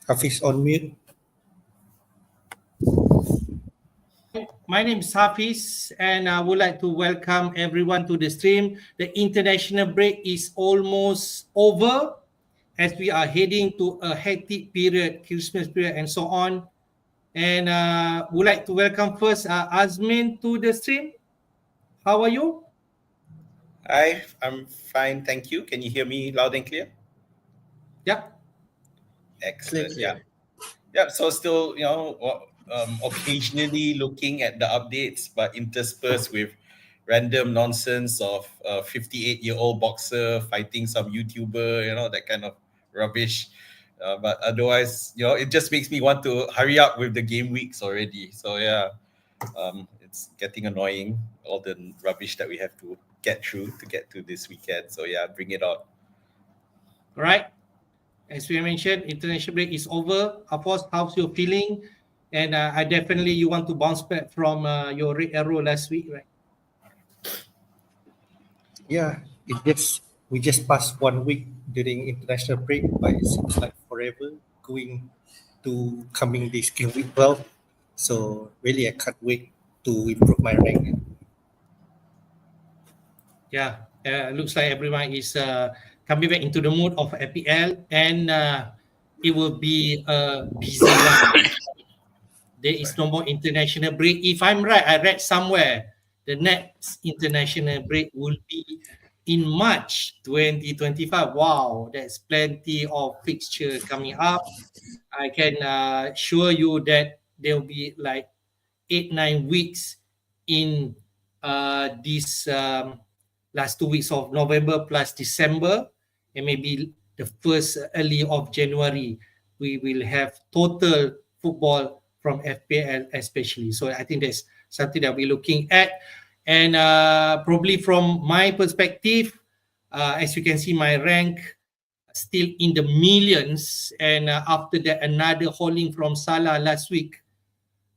Hafiz on mute. My name is Hafiz, and I would like to welcome everyone to the stream. The international break is almost over as we are heading to a hectic period, Christmas period, and so on. And would like to welcome first Azmin to the stream. How are you? Hi, I'm fine, thank you. Can you hear me loud and clear? Yep. Excellent. Clear. Yeah. So still, occasionally looking at the updates, but interspersed with random nonsense of a 58-year-old boxer fighting some YouTuber, that kind of rubbish. But otherwise, it just makes me want to hurry up with the game weeks already. So yeah, it's getting annoying, all the rubbish that we have to get through to get to this weekend. So yeah, bring it on. All right. As we mentioned, international break is over. Afosz, how's your feeling? And I definitely you want to bounce back from your red arrow last week, right? Yeah, we just passed 1 week during international break, but it seems like forever going to coming this game week 12. So really, I can't wait to improve my rank. Yeah, looks like everyone is coming back into the mood of FPL, and it will be a busy one. There is no more international break. If I'm right, I read somewhere the next international break will be in March 2025. Wow, that's plenty of fixture coming up. I can assure you that there will be like 8-9 weeks in this last 2 weeks of November plus December, and maybe the first early of January. We will have total football from FPL especially. So I think that's something that we're looking at. And probably from my perspective, as you can see, my rank still in the millions. And after that, another hauling from Salah last week,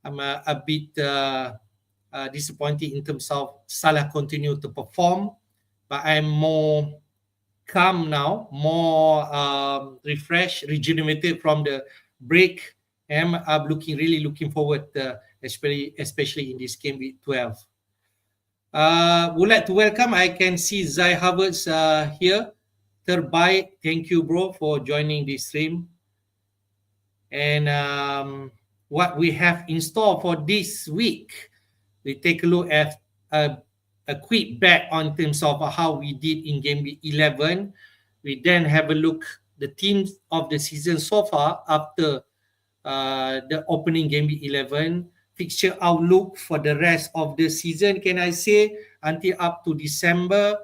I'm a bit disappointed in terms of Salah continue to perform. But I'm more calm now, more refreshed, rejuvenated from the break. And I'm really looking forward, especially in this game week 12. Would like to welcome, I can see Zai Havertz here. Terbaik, thank you, bro, for joining this stream. And what we have in store for this week, we take a look at a quick back on terms of how we did in game week 11. We then have a look the teams of the season so far after the opening game week 11. Fixture outlook for the rest of the season, can I say, until up to December.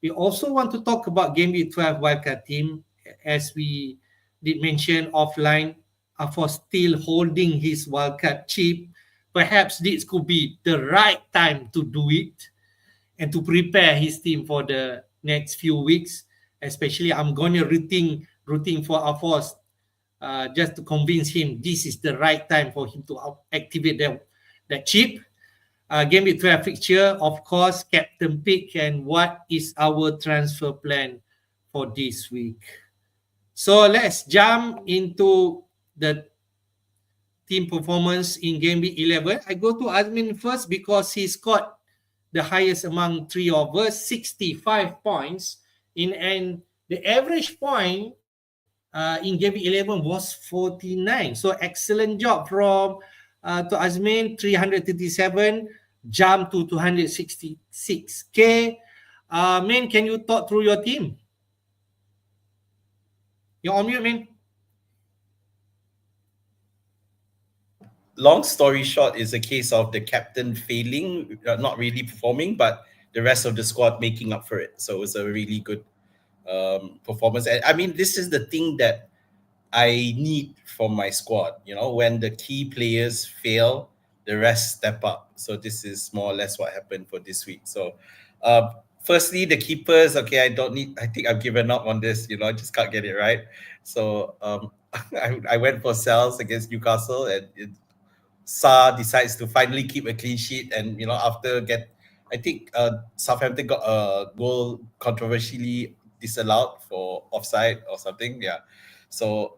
We also want to talk about game week 12 wildcard team, as we did mention offline. For still holding his wildcard chip, perhaps this could be the right time to do it and to prepare his team for the next few weeks. Especially, I'm going to rooting for Afosz just to convince him this is the right time for him to activate that chip. Game week 12 fixture, of course, captain pick, and what is our transfer plan for this week. So let's jump into the team performance in game week 11. I go to Azmin first because he scored the highest among three of us, 65 points. And the average point in game week 11 was 49. So excellent job from to Azmin, 337, jump to 266K. Min, can you talk through your team? You're on mute, Min. Long story short, is a case of the captain failing, not really performing, but the rest of the squad making up for it. So it was a really good performance. And I mean, this is the thing that I need from my squad. When the key players fail, the rest step up. So this is more or less what happened for this week. So firstly, the keepers, okay, I think I've given up on this, I just can't get it right. So I went for Sells against Newcastle, and Sa decides to finally keep a clean sheet, and after I think Southampton got a goal controversially disallowed for offside or something. Yeah, So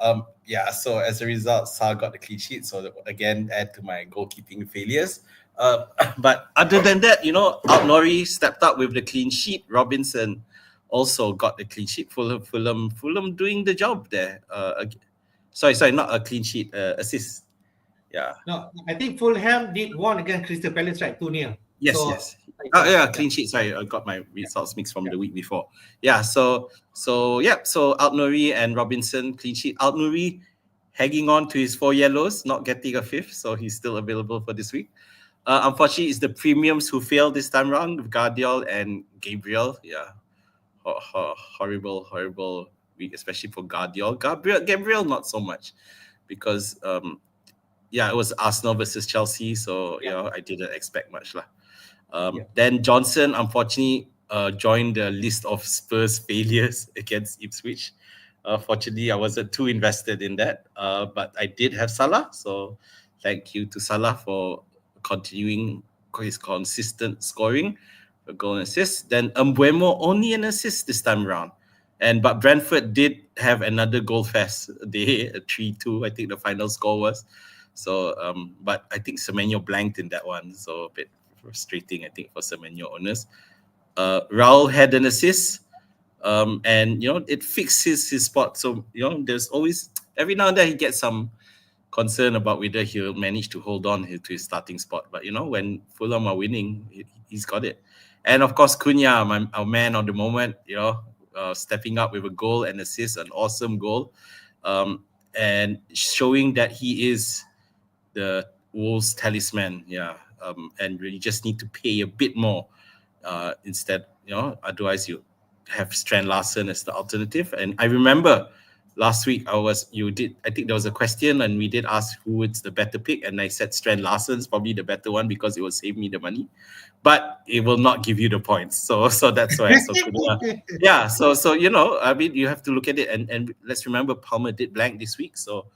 so as a result, Salah got the clean sheet. So again, add to my goalkeeping failures. But other than that, Nori stepped up with the clean sheet. Robinson also got the clean sheet. Fulham doing the job there. Sorry, not a clean sheet, assist. Yeah. No, I think Fulham did won against Crystal Palace, right? 2-0. Yes. Clean sheet. Sorry, I got my results mixed from the week before. Yeah, so Altnuri and Robinson clean sheet. Altnuri hanging on to his 4 yellows, not getting a 5th, so he's still available for this week. Unfortunately, it's the premiums who failed this time around with Guardiol and Gabriel. Yeah, horrible week, especially for Guardiol. Gabriel, not so much, because it was Arsenal versus Chelsea, so I didn't expect much lah. Then Johnson, unfortunately, joined the list of Spurs failures against Ipswich. Fortunately, I wasn't too invested in that, but I did have Salah, so thank you to Salah for continuing his consistent scoring, a goal and assist. Then Mbuemo only an assist this time around, but Brentford did have another goal fest. They 3-2, I think the final score was. So, but I think Semenyo blanked in that one, so a bit frustrating, I think, for Semenyo owners. Raul had an assist, and it fixes his spot. So there's always, every now and then, he gets some concern about whether he'll manage to hold on to his starting spot. But when Fulham are winning, he's got it. And of course, Cunha, our man of the moment, stepping up with a goal and assist, an awesome goal, and showing that he is the Wolves talisman. And you just need to pay a bit more instead. Otherwise you have Strand Larsen as the alternative. And I remember last week I think there was a question and we did ask who is the better pick, and I said Strand Larsen's probably the better one because it will save me the money, but it will not give you the points. So that's why. So I mean, you have to look at it, and let's remember Palmer did blank this week, so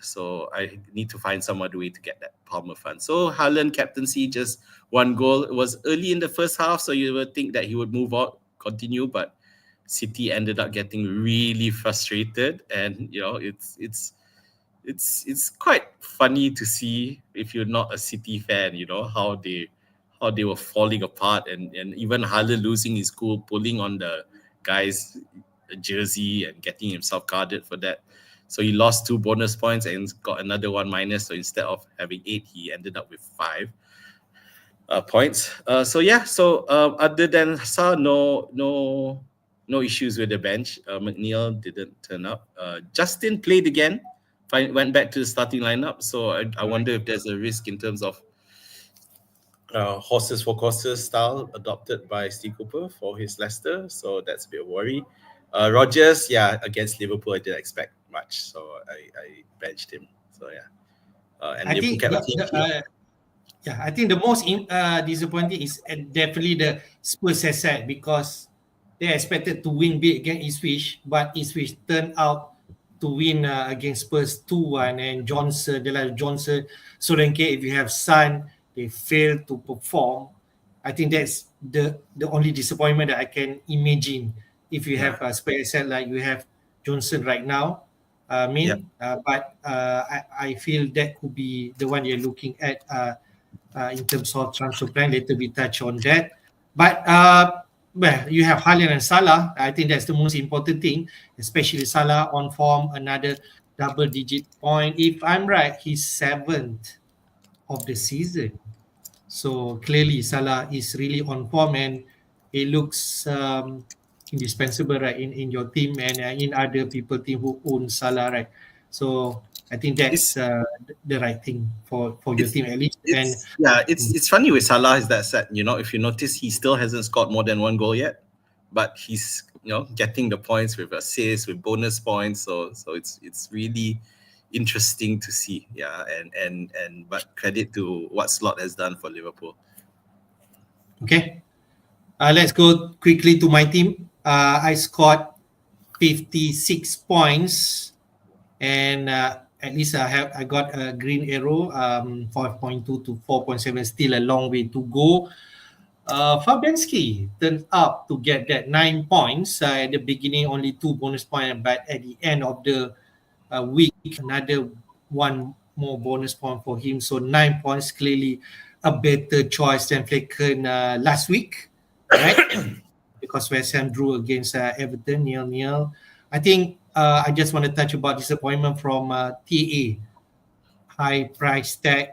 so I need to find some other way to get that Palmer fund. So Haaland captaincy, just 1 goal. It was early in the first half, so you would think that he would move on, continue, but City ended up getting really frustrated, and it's quite funny to see, if you're not a City fan, how they were falling apart, and even Haaland losing his cool, pulling on the guy's jersey and getting himself carded for that. So he lost 2 bonus points and got another 1 minus. So instead of having 8, he ended up with 5 points. So other than Salah, no issues with the bench. McNeil didn't turn up. Justin played again, went back to the starting lineup. So I wonder if there's a risk in terms of horses for courses style adopted by Steve Cooper for his Leicester. So that's a bit of worry. Rodgers, against Liverpool, I didn't expect much, so I benched him. So and I think I think the most disappointing is definitely the Spurs side, because they expected to win big against Ipswich, but Ipswich turned out to win against Spurs 2-1, and Johnson, Solanke, if you have Son, they failed to perform. I think that's the only disappointment that I can imagine if you have a Spurs side like you have Johnson right now. But I feel that could be the one you're looking at in terms of transfer plan. Later we touch on that. But you have Haaland and Salah. I think that's the most important thing, especially Salah on form, another double-digit point. If I'm right, he's 7th of the season. So clearly Salah is really on form, and it looks indispensable, right, in your team and in other people team who own Salah, right? So I think that's the right thing for your team at least. It's funny with Salah is that if you notice, he still hasn't scored more than 1 goal yet, but he's getting the points with assists, with bonus points. So it's really interesting to see. But credit to what Slot has done for Liverpool. Okay, let's go quickly to my team. I scored 56 points, and at least I got a green arrow, 5.2 to 4.7, still a long way to go. Fabianski turned up to get that 9 points. At the beginning, only 2 bonus points, but at the end of the week, another 1 more bonus point for him. So 9 points, clearly a better choice than Flecken last week, right? Because West Ham drew against Everton 0-0. I think I just want to touch about disappointment from TA. High price tag,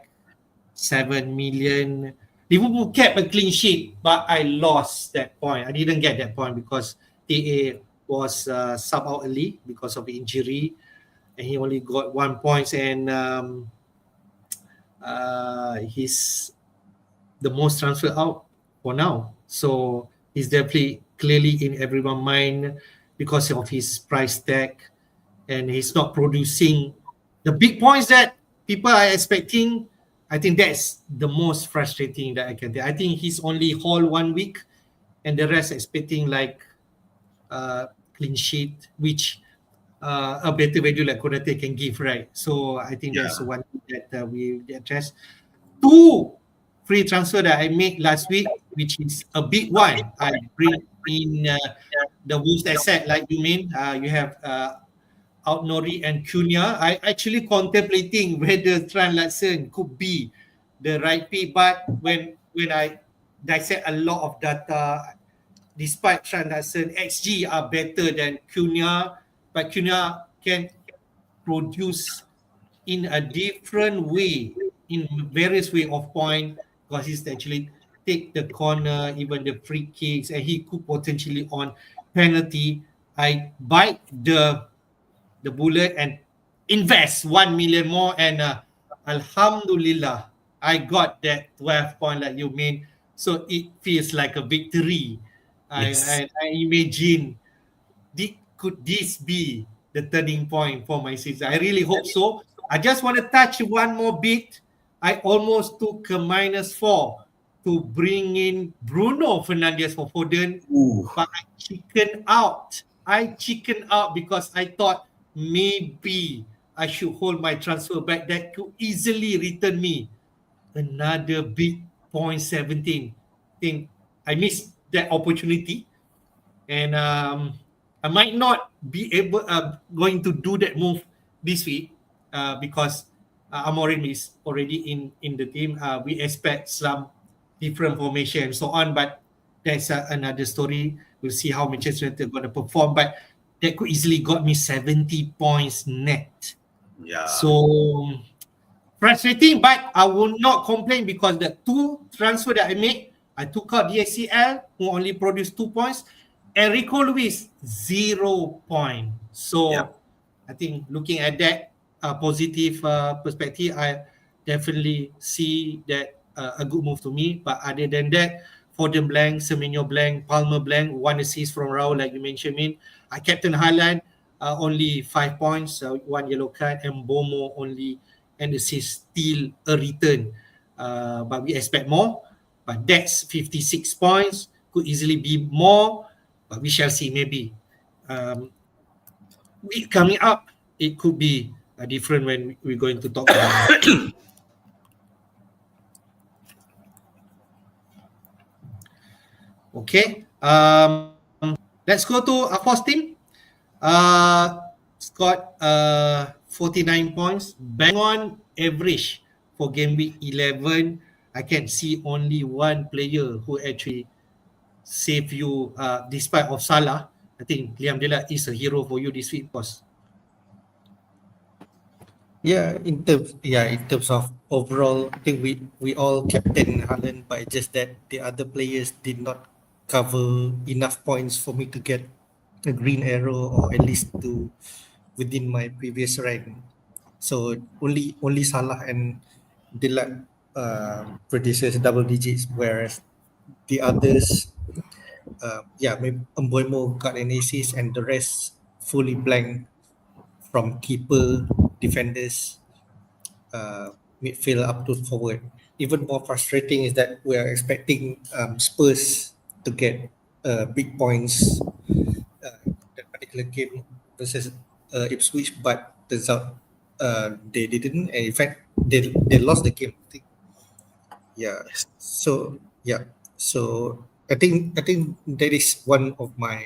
7 million. Liverpool kept a clean sheet, but I lost that point. I didn't get that point because TA was sub out early because of injury, and he only got 1 point, and he's the most transfer out for now. So he's definitely clearly in everyone's mind because of his price tag, and he's not producing the big points that people are expecting. I think that's the most frustrating that I can do. I think he's only haul 1 week, and the rest expecting like clean sheet, which a better value like Konate can give, right? So I think that's one thing that we address. 2 free transfer that I made last week, which is a big one. I bring in the Wolves asset, like you mean. You have Outnori and Cunha. I actually contemplating whether Tran Larsen could be the right pick, but when I dissect a lot of data, despite Tran Larsen, XG are better than Cunha, but Cunha can produce in a different way, in various way of point, because he's actually take the corner, even the free kicks, and he could potentially on penalty. I bite the bullet and invest 1 million more, and alhamdulillah I got that 12 point like you mean, so it feels like a victory. I imagine could this be the turning point for my season? I really hope so. I just want to touch one more bit. I almost took a -4 to bring in Bruno Fernandes for Foden, but I chickened out because I thought maybe I should hold my transfer back. That could easily return me another big 0.17. Think I missed that opportunity, and I might not be able going to do that move this week because Amorim is already in the team. We expect some different formation and so on, but that's another story. We'll see how Manchester United going to perform, but that could easily got me 70 points net. Yeah. So frustrating, but I will not complain because the 2 transfer that I made, I took out DSCL, who only produced 2 points, and Rico Lewis 0 point. So I think looking at that positive perspective, I definitely see that a good move to me. But other than that, Foden blank, Semenyo blank, Palmer blank, 1 assist from Raul, like you mentioned, I captain Haaland, only 5 points, 1 yellow card, and Bomo only an assist, still a return. But we expect more. But that's 56 points, could easily be more, but we shall see. Maybe week coming up, it could be different when we're going to talk about it. Okay, let's go to Afosz team. It's got 49 points, bang on average for game week 11. I can see only 1 player who actually save you despite of Salah. I think Liam Delap is a hero for you this week, boss. In terms of overall, I think we all captain Haaland, but it's just that the other players did not cover enough points for me to get a green arrow, or at least to within my previous rank. So only Salah and Delap produces double digits, whereas the others, maybe Mboimo got an assist, and the rest fully blank from keeper, defenders, midfield up to forward. Even more frustrating is that we are expecting Spurs to get big points that particular game versus Ipswich, but turns out they didn't, and in fact they lost the game. I think. So So I think that is one of my,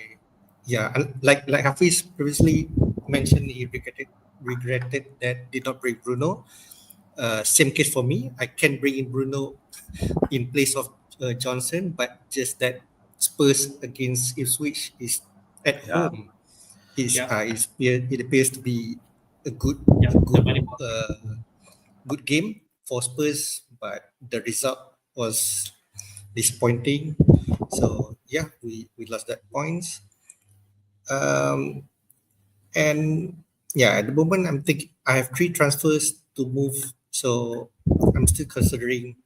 like Hafiz previously mentioned, he regretted that did not bring Bruno. Same case for me. I can bring in Bruno in place of Johnson, but just that Spurs against Ipswich is at Yeah. home. Yeah. It appears to be a good Yeah, a the good money. good game for Spurs, but the result was disappointing. So yeah, we lost that points. Um, and yeah, at the moment I'm thinking I have 3 transfers to move, so I'm still considering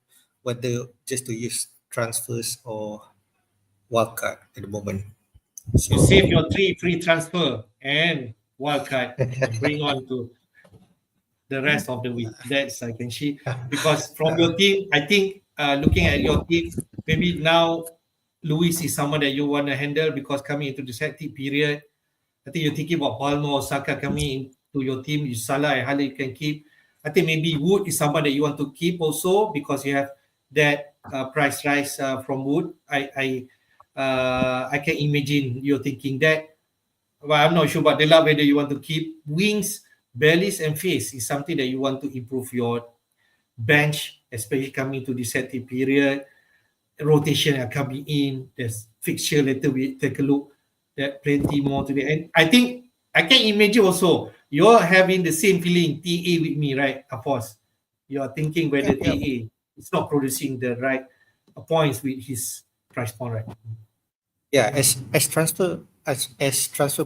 whether just to use transfers or wildcard at the moment. You save So your 3 free transfer and wildcard and bring on to the rest of the week. That's I can see because from your team, I think looking at your team, maybe now Luis is someone that you want to handle because coming into the hectic period, I think you're thinking about Palmer or Saka coming into your team. You Salah and Haaland you can keep. I think maybe Wood is someone that you want to keep also because you have that price rise from Wood. I can imagine you're thinking that. Well, I'm not sure about Dela whether you want to keep wings, bellies, and face is something that you want to improve your bench, especially coming to the setting period. Rotation are coming in. There's fixture later. We take a look. That plenty more today, and I think I can imagine also you're having the same feeling TA with me, right, Afosz? You're thinking whether yeah, TA is not producing the right points with his price point, right? yeah, as transfer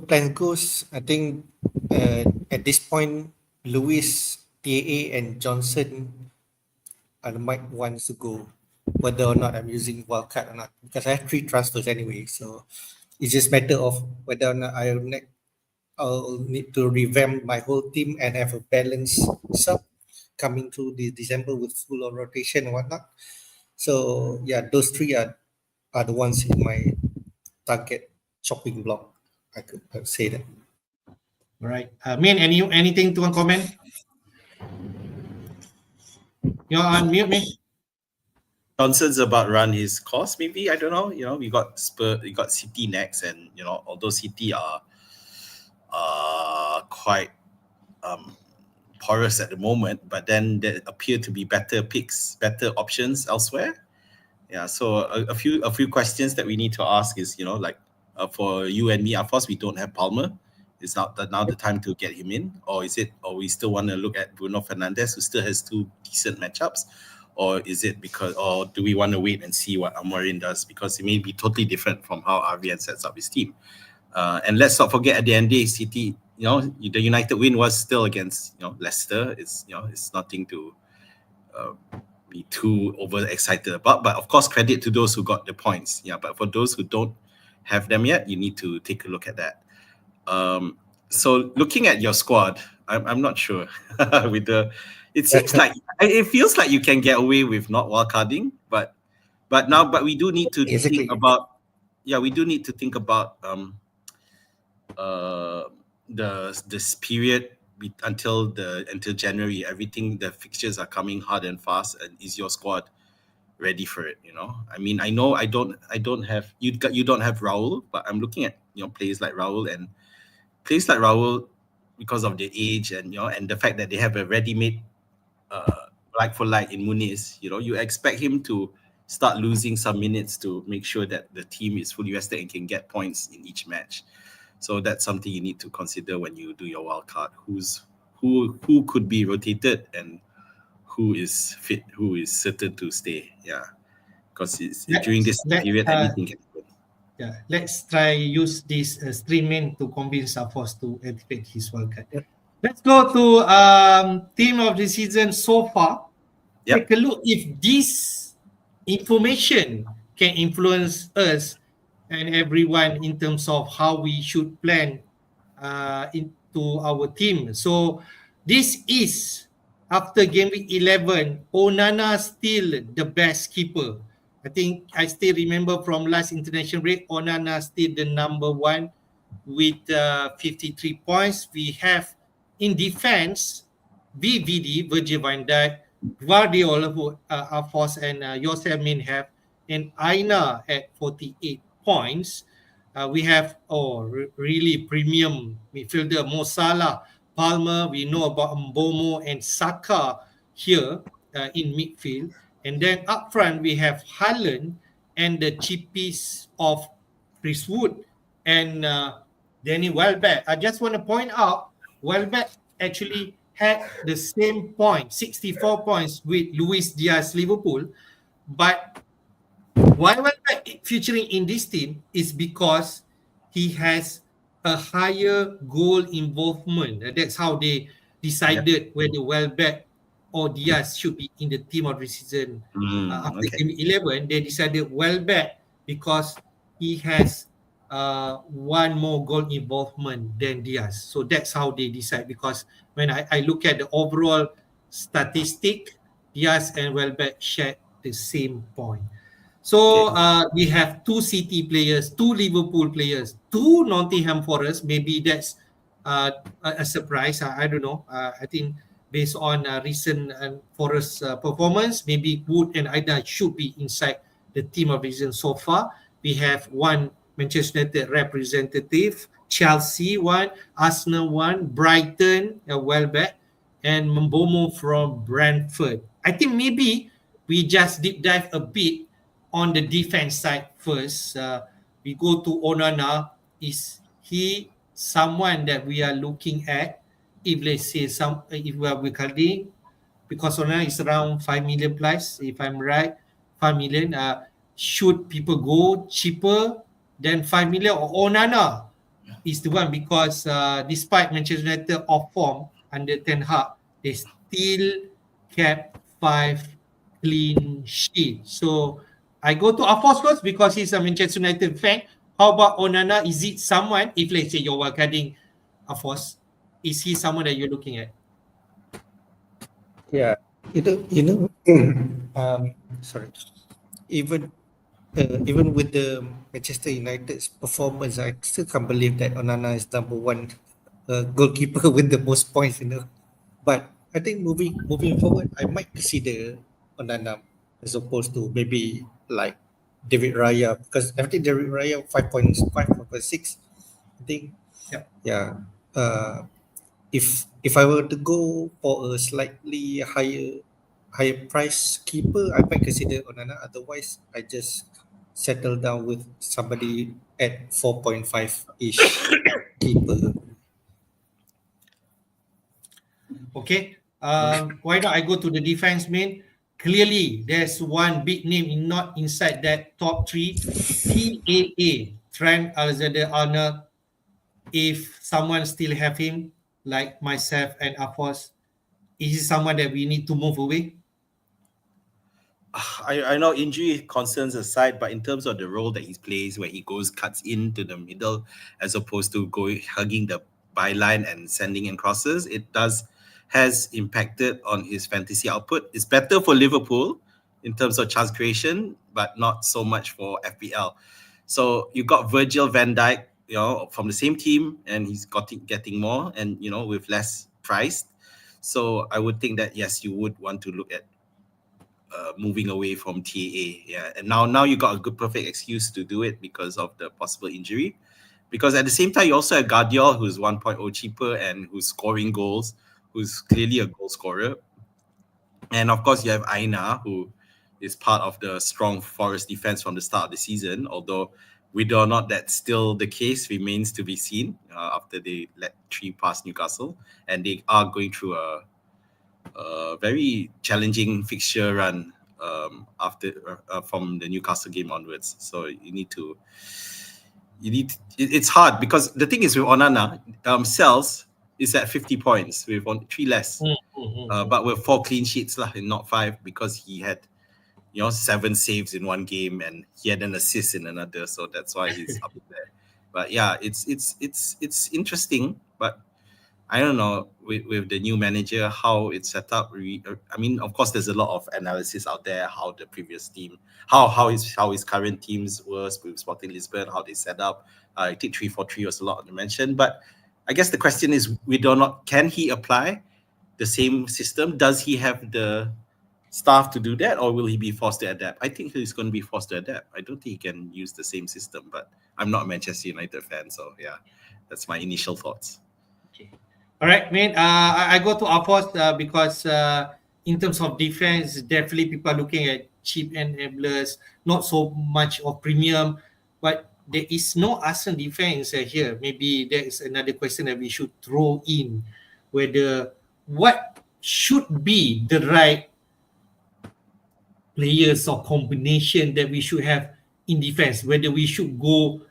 plan goes, I think at this point, Lewis, TAA, and Johnson are the might ones to go, whether or not I'm using wildcard or not, because I have 3 transfers anyway. So it's just matter of whether or not I'll need to revamp my whole team and have a balanced sub coming through the December with full on rotation and whatnot. So yeah, those 3 are the ones in my target chopping block. I could say that. All right. Min, anything to comment? You're on mute, Min. Johnson's about run his course, maybe. I don't know. We got we got City next, and although City are quite porous at the moment, but then there appear to be better picks, better options elsewhere. Yeah, so a few questions that we need to ask is, like for you and me, of course, we don't have Palmer. Is now the time to get him in, or we still want to look at Bruno Fernandes, who still has 2 decent matchups, or do we want to wait and see what Amorim does, because it may be totally different from how Arvian sets up his team. And let's not forget, at the end of the day, City, the United win was still against Leicester. It's nothing to be too overexcited about. But of course, credit to those who got the points. Yeah, but for those who don't have them yet, you need to take a look at that. So looking at your squad, I'm not sure it seems like it feels like you can get away with not wildcarding, but we do need to think about this period until January. Everything, the fixtures are coming hard and fast, and is your squad ready for it? I mean, I know I don't have you don't have Raul, but I'm looking at players like Raul because of their age and and the fact that they have a ready-made like for like in Muniz. You expect him to start losing some minutes to make sure that the team is fully rested and can get points in each match. So that's something you need to consider when you do your wild card. Who could be rotated and who is fit, who is certain to stay. Yeah, because during this period, anything can happen. Yeah, let's try use this streaming to convince Afosz to activate his wildcard. Yep. Let's go to team of the season so far. Yep. Take a look if this information can influence us and everyone in terms of how we should plan into our team. So this is after game week 11, Onana still the best keeper. I think I still remember from last international break, Onana still the number 1 with 53 points. We have in defense, VVD, Virgil van Dijk, Guardiola, who Afosz and yourself may have and Aina at 48 points. We have really premium midfielder Mo Salah, Palmer. We know about Mbomo and Saka here in midfield. And then up front, we have Haaland and the cheapies of Chris Wood and Danny Welbeck. I just want to point out, Welbeck actually had the same point, 64 points with Luis Diaz Liverpool. But why Welbeck featuring in this team is because he has a higher goal involvement. That's how they decided whether Welbeck or Diaz should be in the team of the season. After game 11, they decided Welbeck because he has one more goal involvement than Diaz. So that's how they decide, because when I look at the overall statistic, Diaz and Welbeck share the same point. So we have 2 City players, 2 Liverpool players, 2 Nottingham Forest. Maybe that's a surprise. I don't know. I think based on recent Forest performance, maybe Wood and Aida should be inside the team of the season so far. We have 1 Manchester United representative, Chelsea 1, Arsenal 1, Brighton, Welbeck, and Mbomo from Brentford. I think maybe we just deep dive a bit on the defense side first. We go to Onana. Is he someone that we are looking at? If let's say if we are recording, because Onana is around 5 million plus, if I'm right, 5 million. Should people go cheaper than 5 million, or Onana is the one? Because despite Manchester United off form under Ten Hag, they still kept 5 clean sheets. So I go to Afosz first because he's a Manchester United fan. How about Onana? Is it someone, if let's say you're wildcarding Afosz, is he someone that you're looking at? Yeah, sorry. Even with the Manchester United's performance, I still can't believe that Onana is number 1 goalkeeper with the most points. But I think moving forward, I might consider Onana as opposed to maybe like David Raya, because I think David Raya 5.5, 5.6. I think if I were to go for a slightly higher price keeper, I might consider Onana. Otherwise, I just settle down with somebody at 4.5-ish keeper. Okay. Why not I go to the defense main? Clearly, there's one big name not inside that top 3. TAA, Trent Alexander-Arnold. If someone still have him, like myself and Afosz, is he someone that we need to move away? I know injury concerns aside, but in terms of the role that he plays, where he cuts into the middle as opposed to hugging the byline and sending in crosses, it has impacted on his fantasy output. It's better for Liverpool in terms of chance creation, but not so much for FPL. So you got Virgil van Dijk, from the same team, and he's getting more, and with less priced. So I would think that yes, you would want to look at moving away from TAA. Yeah, and now you got a good perfect excuse to do it because of the possible injury. Because at the same time, you also have Guardiola, who's 1.0 cheaper and who's scoring goals, who's clearly a goal scorer. And of course, you have Aina, who is part of the strong Forest defense from the start of the season, although whether or not that's still the case remains to be seen after they let 3 past Newcastle. And they are going through a very challenging fixture run after from the Newcastle game onwards. So it's hard, because the thing is with Onana, Sells is at 50 points with 3 less, but with 4 clean sheets and not 5, because he had 7 saves in one game and he had an assist in another, so that's why he's up there. But yeah, it's interesting, but I don't know with the new manager how it's set up. I mean, of course, there's a lot of analysis out there how the previous team, how his current teams were with Sporting Lisbon, how they set up. I think 3-4-3 was a lot to mention, but I guess the question is, can he apply the same system? Does he have the staff to do that, or will he be forced to adapt? I think he's going to be forced to adapt. I don't think he can use the same system, but I'm not a Manchester United fan, so yeah, that's my initial thoughts. Okay. All right, man. I go to Afosz because in terms of defense, definitely people are looking at cheap enablers, not so much of premium, but there is no Arsenal defense here. Maybe there is another question that we should throw in, whether what should be the right players or combination that we should have in defense, whether we should go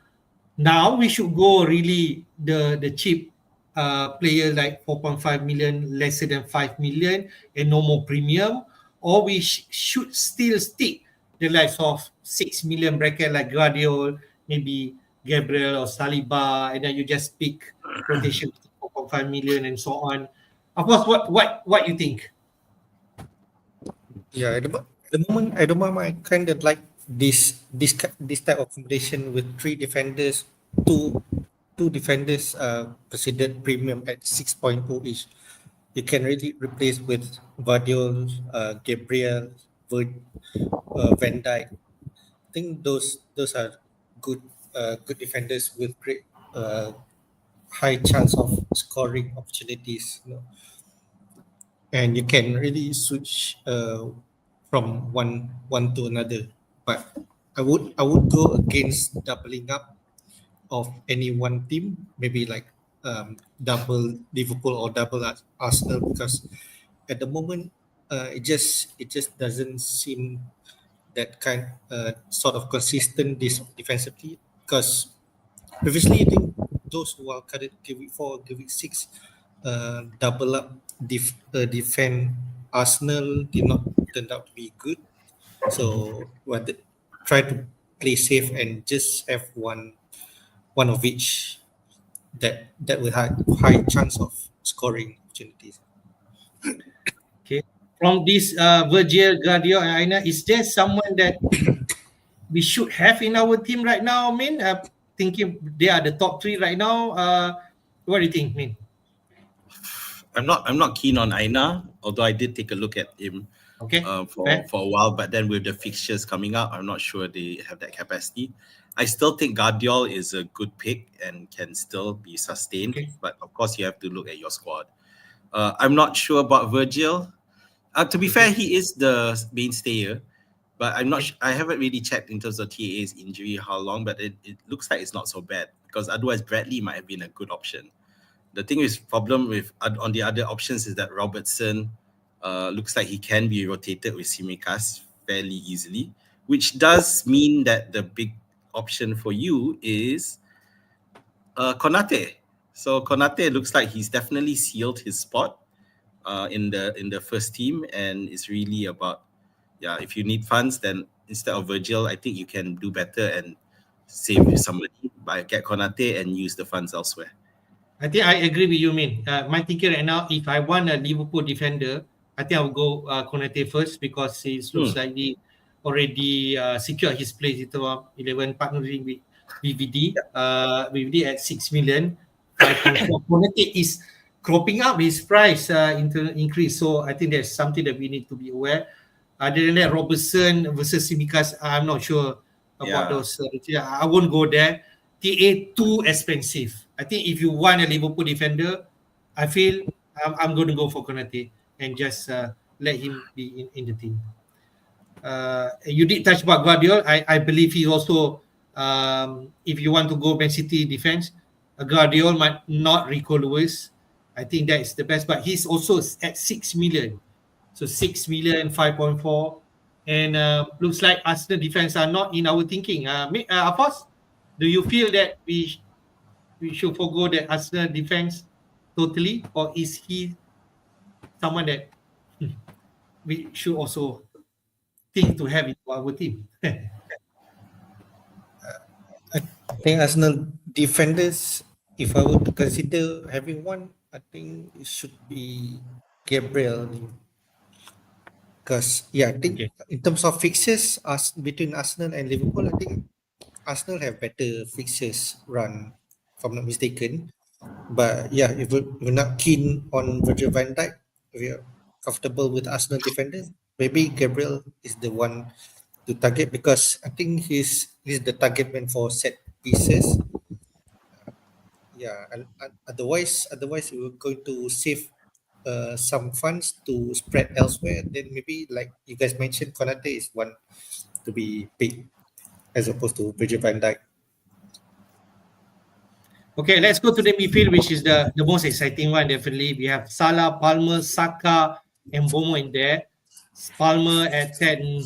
now, we should go really the cheap player like 4.5 million, lesser than 5 million, and no more premium, or we should still stick the likes of 6 million bracket like Guardiola, maybe Gabriel or Saliba, and then you just pick rotation 4.5 million and so on. Of course, what you think? Yeah, at the moment, I kind of like this type of combination with three defenders, two defenders considered premium at 6.0 each. You can really replace with Vardiol, Gabriel, Van Dijk. I think those are good good defenders with great high chance of scoring opportunities. And you can really switch from one to another. But I would go against doubling up of any one team, maybe like double Liverpool or double Arsenal, because at the moment it just doesn't seem that kind sort of consistent defensively, because previously I think those who are carded Gameweek 4, Gameweek 6 double up defend Arsenal did not turn out to be good. So try to play safe and just have one of each that will have high chance of scoring opportunities. Okay. From this Virgil, Guardiola, and Aina, is there someone that we should have in our team right now, Min? Thinking they are the top three right now. What do you think, Min? I'm not keen on Aina, although I did take a look at him Okay. For a while, but then with the fixtures coming up, I'm not sure they have that capacity. I still think Guardiola is a good pick and can still be sustained, Okay. but of course you have to look at your squad. I'm not sure about Virgil. To be fair, he is the mainstayer, but I'm not. I haven't really checked in terms of TAA's injury how long, but it looks like it's not so bad, because otherwise Bradley might have been a good option. The thing is, problem with on the other options is that Robertson looks like he can be rotated with Simikas fairly easily, which does mean that the big option for you is Konate. So Konate looks like he's definitely sealed his spot in the first team, and it's really about, if you need funds, then instead of Virgil, I think you can do better and save somebody by get Konate and use the funds elsewhere. I think I agree with you, Min. My thinking right now, if I want a Liverpool defender, I think I'll go Konate first, because it looks like he already secured his place into 11, partnering with VVD. VVD at 6 million. Konate is cropping up his price increase. So I think there's something that we need to be aware. Other than that, Robertson versus Simikas, I'm not sure about those. I won't go there. TA too expensive. I think if you want a Liverpool defender, I feel I'm going to go for Konate and just let him be in the team. You did touch about Guardiola. I believe he also, if you want to go Man City defense, Guardiola might not Rico Lewis. I think that is the best, but he's also at 6 million. So 6 million, 5.4. And looks like Arsenal defense are not in our thinking. Afosz, do you feel that we should forgo the Arsenal defense totally, or is he someone that we should also think to have in our team? I think Arsenal defenders, if I were to consider having one, I think it should be Gabriel. Because I think in terms of fixtures between Arsenal and Liverpool, I think Arsenal have better fixtures run, if I'm not mistaken. But if we're not keen on Virgil van Dijk, if you're comfortable with Arsenal defenders, maybe Gabriel is the one to target because I think he's the target man for set pieces. Yeah, and otherwise we were going to save some funds to spread elsewhere. Then maybe like you guys mentioned, Konate is one to be picked as opposed to Virgil van Dijk. Okay, let's go to the midfield, which is the most exciting one. Definitely, we have Salah, Palmer, Saka, and Bomo in there. Palmer at 10,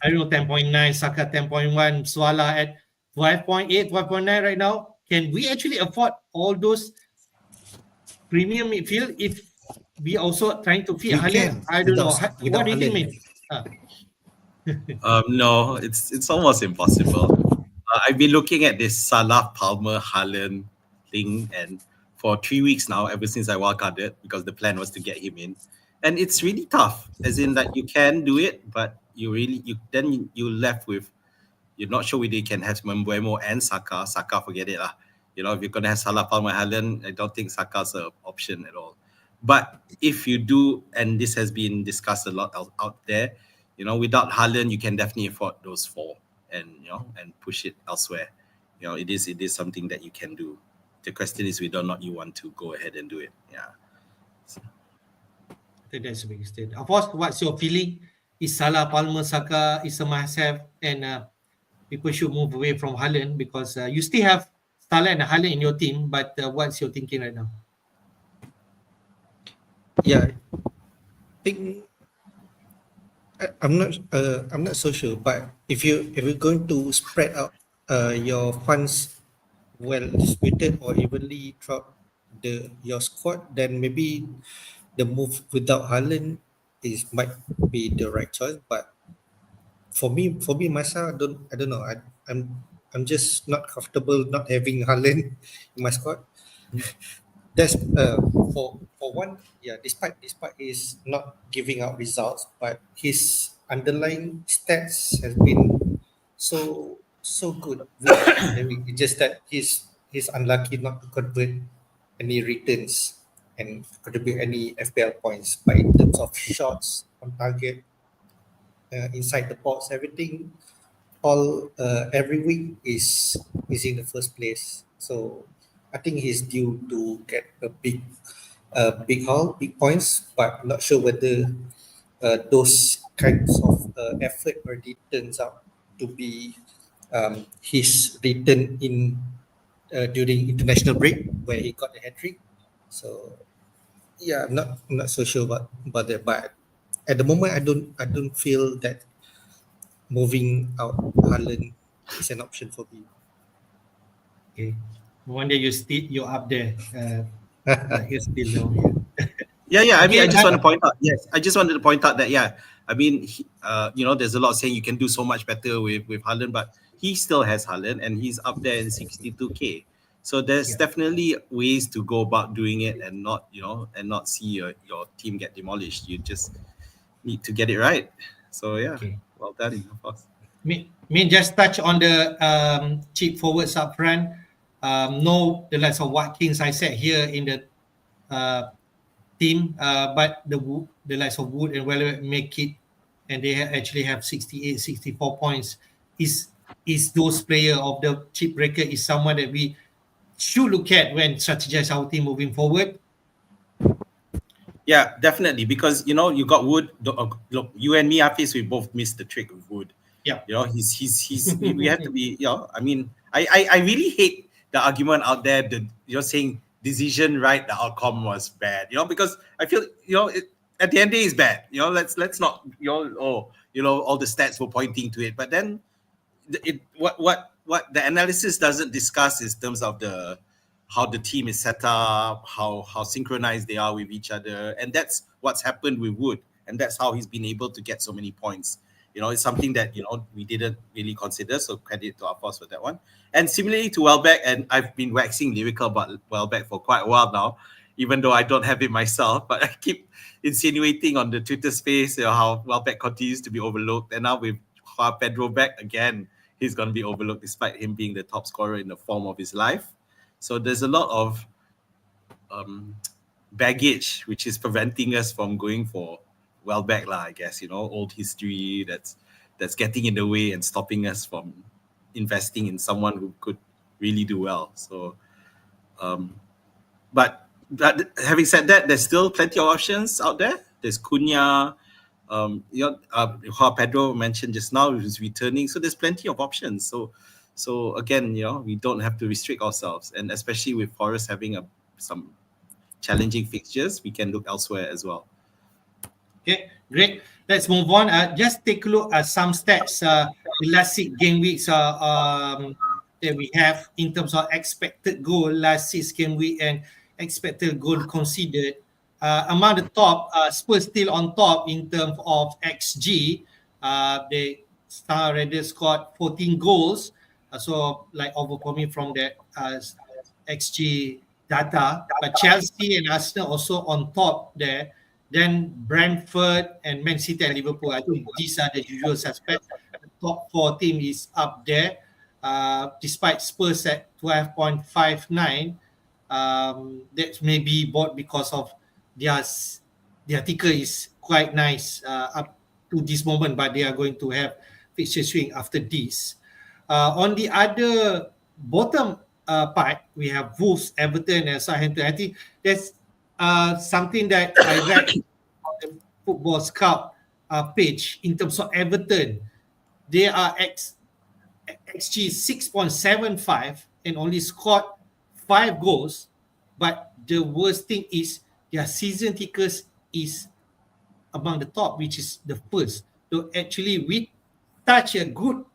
I don't know, 10.9, Saka 10.1, Salah at 5.8, 5.9 right now. Can we actually afford all those premium midfield if we also trying to feed We Haaland? can I don't know. What without do you think, Haaland. mate? No, it's almost impossible. I've been looking at this Salah Palmer Haaland thing, and for 3 weeks now, ever since I wildcarded, because the plan was to get him in, and it's really tough. As in that you can do it, but you left with, you're not sure whether you can have Mbeumo and Saka. Saka, forget it lah. You know, if you're gonna have Salah Palmer Haaland, I don't think Saka's an option at all. But if you do, and this has been discussed a lot out there, you know, without Haaland, you can definitely afford those four, and and push it elsewhere. You know, it is something that you can do. The question is whether or not you want to go ahead and do it. Yeah. I think that's a big mistake. Afosz, what's your feeling? Is Salah, Palmer, Saka is a must-have, and people should move away from Haaland because you still have Salah and Haaland in your team. But what's your thinking right now? Yeah, I think I'm not so sure, but if you're going to spread out your funds well distributed or evenly throughout your squad, then maybe the move without Haaland might be the right choice. But for me myself, I don't know. I'm just not comfortable not having Haaland in my squad. That's for one, yeah. Despite his not giving out results, but his underlying stats has been so good. It's just that he's unlucky not to convert any returns and contribute any FPL points. But in terms of shots on target, inside the box, everything, all every week is in the first place. So I think he's due to get a big haul, big points, but not sure whether those kinds of effort already turns out to be his return in during international break where he got the hat trick. So yeah, I'm not so sure about that, but at the moment I don't feel that moving out Haaland is an option for me. Okay, one day you're up there. You're still low. Yeah. Yeah. I mean, Okay, I just want to point out. Yes, I just wanted to point out that I mean, there's a lot saying you can do so much better with Haaland, but he still has Haaland, and he's up there in 62K. So there's Yeah. definitely ways to go about doing it, and not see your team get demolished. You just need to get it right. So yeah, Okay. well done, of course. Me just touch on the cheap forwards up front. No, the likes of Watkins I said here in the team, but the likes of Wood and Weller make it, and they actually have 68, 64 points. Is those player of the chip breaker is someone that we should look at when strategize our team moving forward? Yeah, definitely, because you got Wood. Look, you and me, Hafiz, we both missed the trick with Wood. Yeah. He's we have to be. I mean, I really hate the argument out there that you're saying decision right, the outcome was bad. Because I feel at the end of the day it's bad. Let's not all the stats were pointing to it, but then what the analysis doesn't discuss is terms of how the team is set up, how synchronized they are with each other, and that's what's happened with Wood, and that's how he's been able to get so many points. It's something that we didn't really consider, so credit to Afosz for that one. And similarly to Welbeck, and I've been waxing lyrical about Welbeck for quite a while now, even though I don't have it myself, but I keep insinuating on the Twitter space how Welbeck continues to be overlooked, and now with Pedro back again, he's going to be overlooked despite him being the top scorer in the form of his life. So there's a lot of baggage which is preventing us from going for Welbeck lah, I guess, old history that's getting in the way and stopping us from investing in someone who could really do well. So, but having said that, there's still plenty of options out there. There's Cunha, Pedro mentioned just now, who's returning. So there's plenty of options. So again, we don't have to restrict ourselves, and especially with Forest having some challenging fixtures, we can look elsewhere as well. Okay, great. Let's move on. Just take a look at some stats. The last 6 game weeks that we have in terms of expected goal last 6 game week and expected goal conceded. Among the top, Spurs still on top in terms of XG. They already scored 14 goals. So like overcoming from that XG data. But Chelsea and Arsenal also on top there. Then Brentford and Man City and Liverpool. I think these are the usual suspects. The top 4 team is up there. Despite Spurs at 12.59, that may be bought because of their ticker is quite nice up to this moment, but they are going to have fixture swing after this. On the other bottom part, we have Wolves, Everton, and Southampton. I think that's something that I read on the Football Scout page in terms of Everton. They are XG 6.75 and only scored 5 goals. But the worst thing is their season tickers is among the top, which is the first. So actually, we touch a good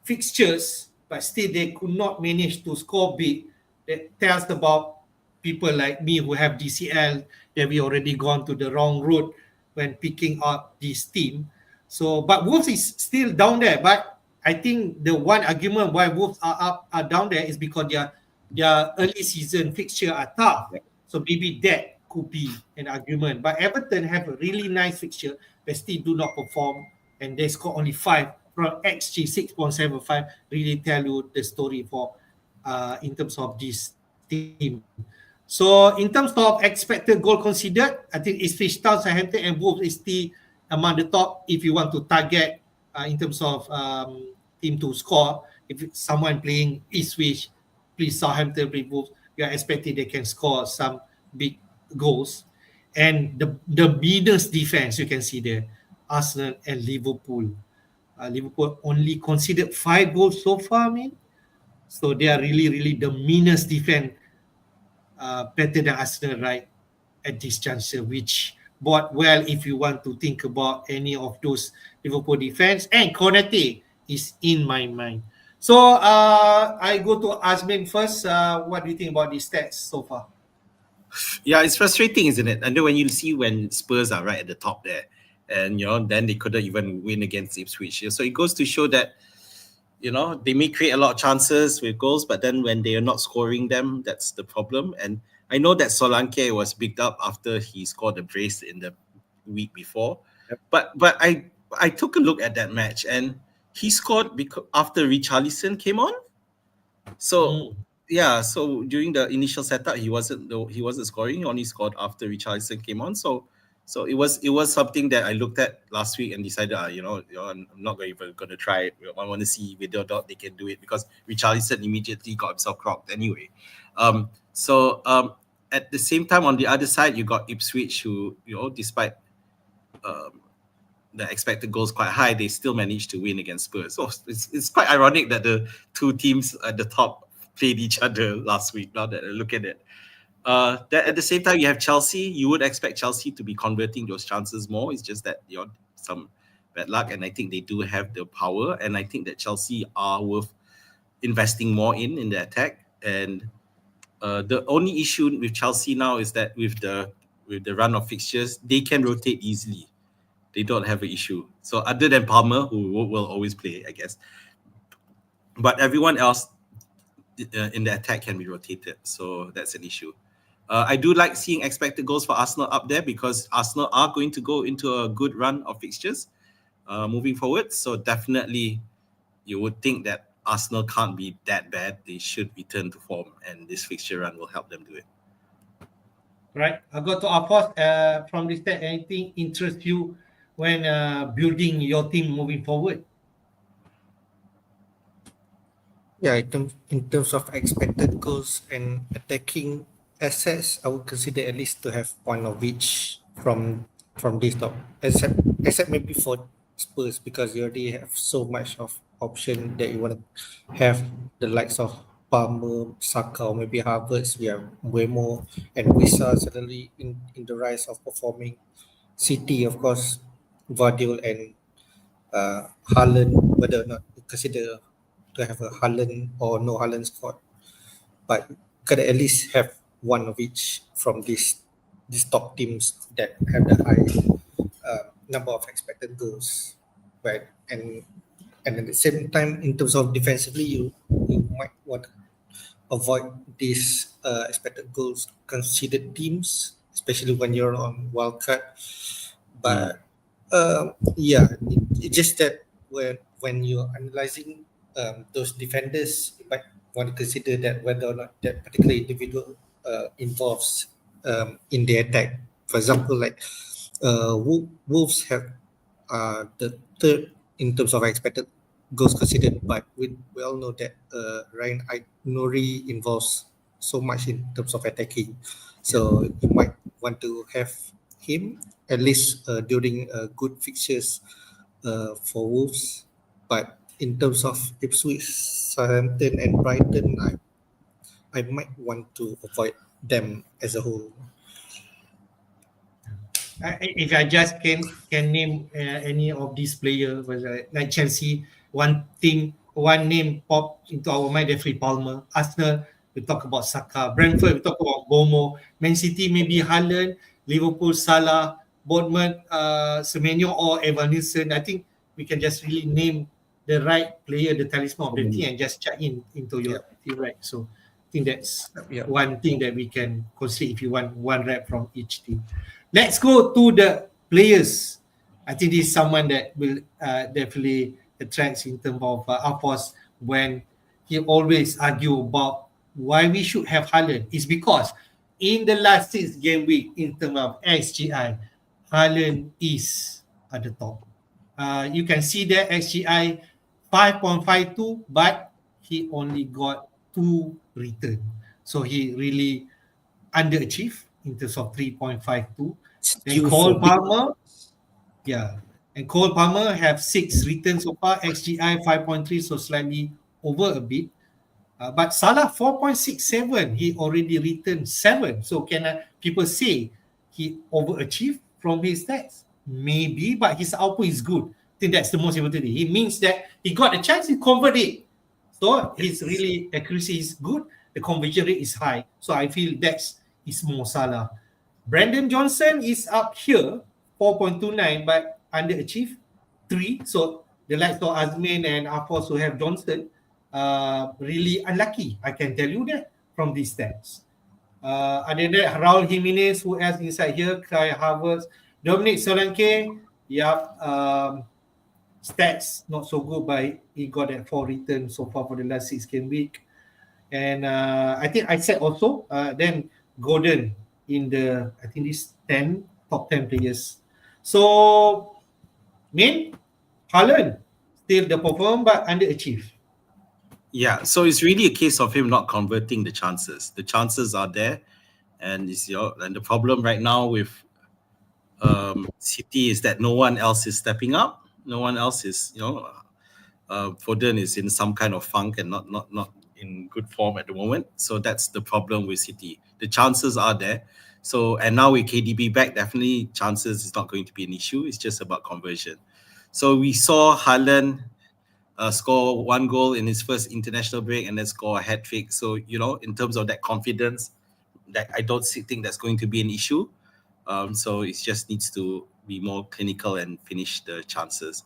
fixtures, but still they could not manage to score big. That tells about people like me who have DCL that we already gone to the wrong route when picking up this team. So, but Wolves is still down there. But I think the one argument why Wolves are down there is because their early season fixture are tough. So maybe that could be an argument. But Everton have a really nice fixture, but still do not perform, and they score only 5 from XG 6.75. Really tell you the story for in terms of this team. So in terms of expected goal considered, I think Ipswich Town, Southampton, and Wolves is still among the top if you want to target in terms of team to score. If someone playing Ipswich, please Southampton, play Wolves, you are expecting they can score some big goals. And the meanest defense you can see there, Arsenal and Liverpool. Liverpool only conceded 5 goals so far, so they are really the meanest defense, better than Arsenal right at this juncture, which bought well if you want to think about any of those Liverpool defense. And Konate is in my mind. So I go to Azmin first. What do you think about these stats so far? Yeah, it's frustrating, isn't it? And then when you see when Spurs are right at the top there, and then they couldn't even win against Ipswich. So it goes to show that they may create a lot of chances with goals, but then when they are not scoring them, that's the problem. And I know that Solanke was picked up after he scored a brace in the week before. Yep. But I took a look at that match, and he scored after Richarlison came on. So yeah, so during the initial setup, he wasn't scoring. He only scored after Richarlison came on. So it was something that I looked at last week and decided, I'm not even going to try it. I want to see whether or not they can do it, because Richarlison immediately got himself crocked anyway. At the same time, on the other side, you got Ipswich, who despite the expected goals quite high, they still managed to win against Spurs. So it's quite ironic that the two teams at the top played each other last week. Now that I look at it. That at the same time, you have Chelsea. You would expect Chelsea to be converting those chances more. It's just that some bad luck, and I think they do have the power. And I think that Chelsea are worth investing more in the attack. And the only issue with Chelsea now is that with the run of fixtures, they can rotate easily. They don't have an issue. So other than Palmer, who will always play, I guess, but everyone else in the attack can be rotated. So that's an issue. I do like seeing expected goals for Arsenal up there, because Arsenal are going to go into a good run of fixtures moving forward. So definitely you would think that Arsenal can't be that bad. They should return to form, and this fixture run will help them do it. Right. I'll go to Afosz. From this, that anything interests you when building your team moving forward? Yeah, in terms of expected goals and attacking assets, I would consider at least to have one of each from this top. Except maybe for Spurs, because you already have so much of option that you want to have the likes of Palmer, Saka, or maybe Havertz. We have way more, and Wisa suddenly in the rise of performing. City, of course, Guardiola and Haaland, whether or not you consider to have a Haaland or no Haaland squad, but gotta at least have one of each from these top teams that have the high number of expected goals, right? And at the same time, in terms of defensively, you might want to avoid these expected goals conceded teams, especially when you're on wildcard. But yeah, it's just that when you're analyzing those defenders, you might want to consider that whether or not that particular individual involves in the attack. For example, like Wolves have the third in terms of expected goals considered, but we all know that Ryan Nori involves so much in terms of attacking, so you might want to have him at least during good fixtures for Wolves. But in terms of Ipswich, Southampton, and Brighton, I might want to avoid them as a whole. If I just can name any of these players, like Chelsea, one name popped into our mind, definitely Palmer. Arsenal, we talk about Saka. Brentford, we talk about Bomo. Man City, maybe Haaland. Liverpool, Salah. Bournemouth, Semenyo or Evan Nilsson. I think we can just really name the right player, the talisman of the team, and just check into your team, right? So I think that's one thing that we can consider if you want one rep from each team. Let's go to the players. I think this is someone that will definitely attract in terms of Afosz when he always argue about why we should have Haaland. It's because in the last 6 game week in terms of XGI, Haaland is at the top. You can see that XGI 5.52, but he only got 2 return. So he really underachieved in terms of 3.52. And Cole Palmer, and Cole Palmer have 6 returns so far, XGI 5.3, so slightly over a bit. But Salah 4.67, he already returned 7. So can people say he overachieved from his stats? Maybe, but his output is good. I think that's the most important thing. It means that he got a chance, he converted. So his really accuracy is good, the conversion rate is high. So I feel that's more Salah. Brandon Johnson is up here, 4.29, but underachieved 3. So the likes of Azmin and Afosz who have Johnson, really unlucky. I can tell you that from these stats. Other than that, Raul Jimenez, who else inside here? Kai Havertz, Dominic Solanke, stats not so good, but he got that 4 returns so far for the last 6 game week. And I think I said also, then Gordon in the, I think this top 10 players. So, Haaland still the perform but underachieved. Yeah, so it's really a case of him not converting the chances. The chances are there, and and the problem right now with City is that no one else is stepping up. No one else is, Foden is in some kind of funk and not in good form at the moment. So that's the problem with City. The chances are there. So, and now with KDB back, definitely chances is not going to be an issue. It's just about conversion. So we saw Haaland score 1 goal in his first international break and then score a hat-trick. So, in terms of that confidence, that I don't think that's going to be an issue. So it just needs to be more clinical and finish the chances.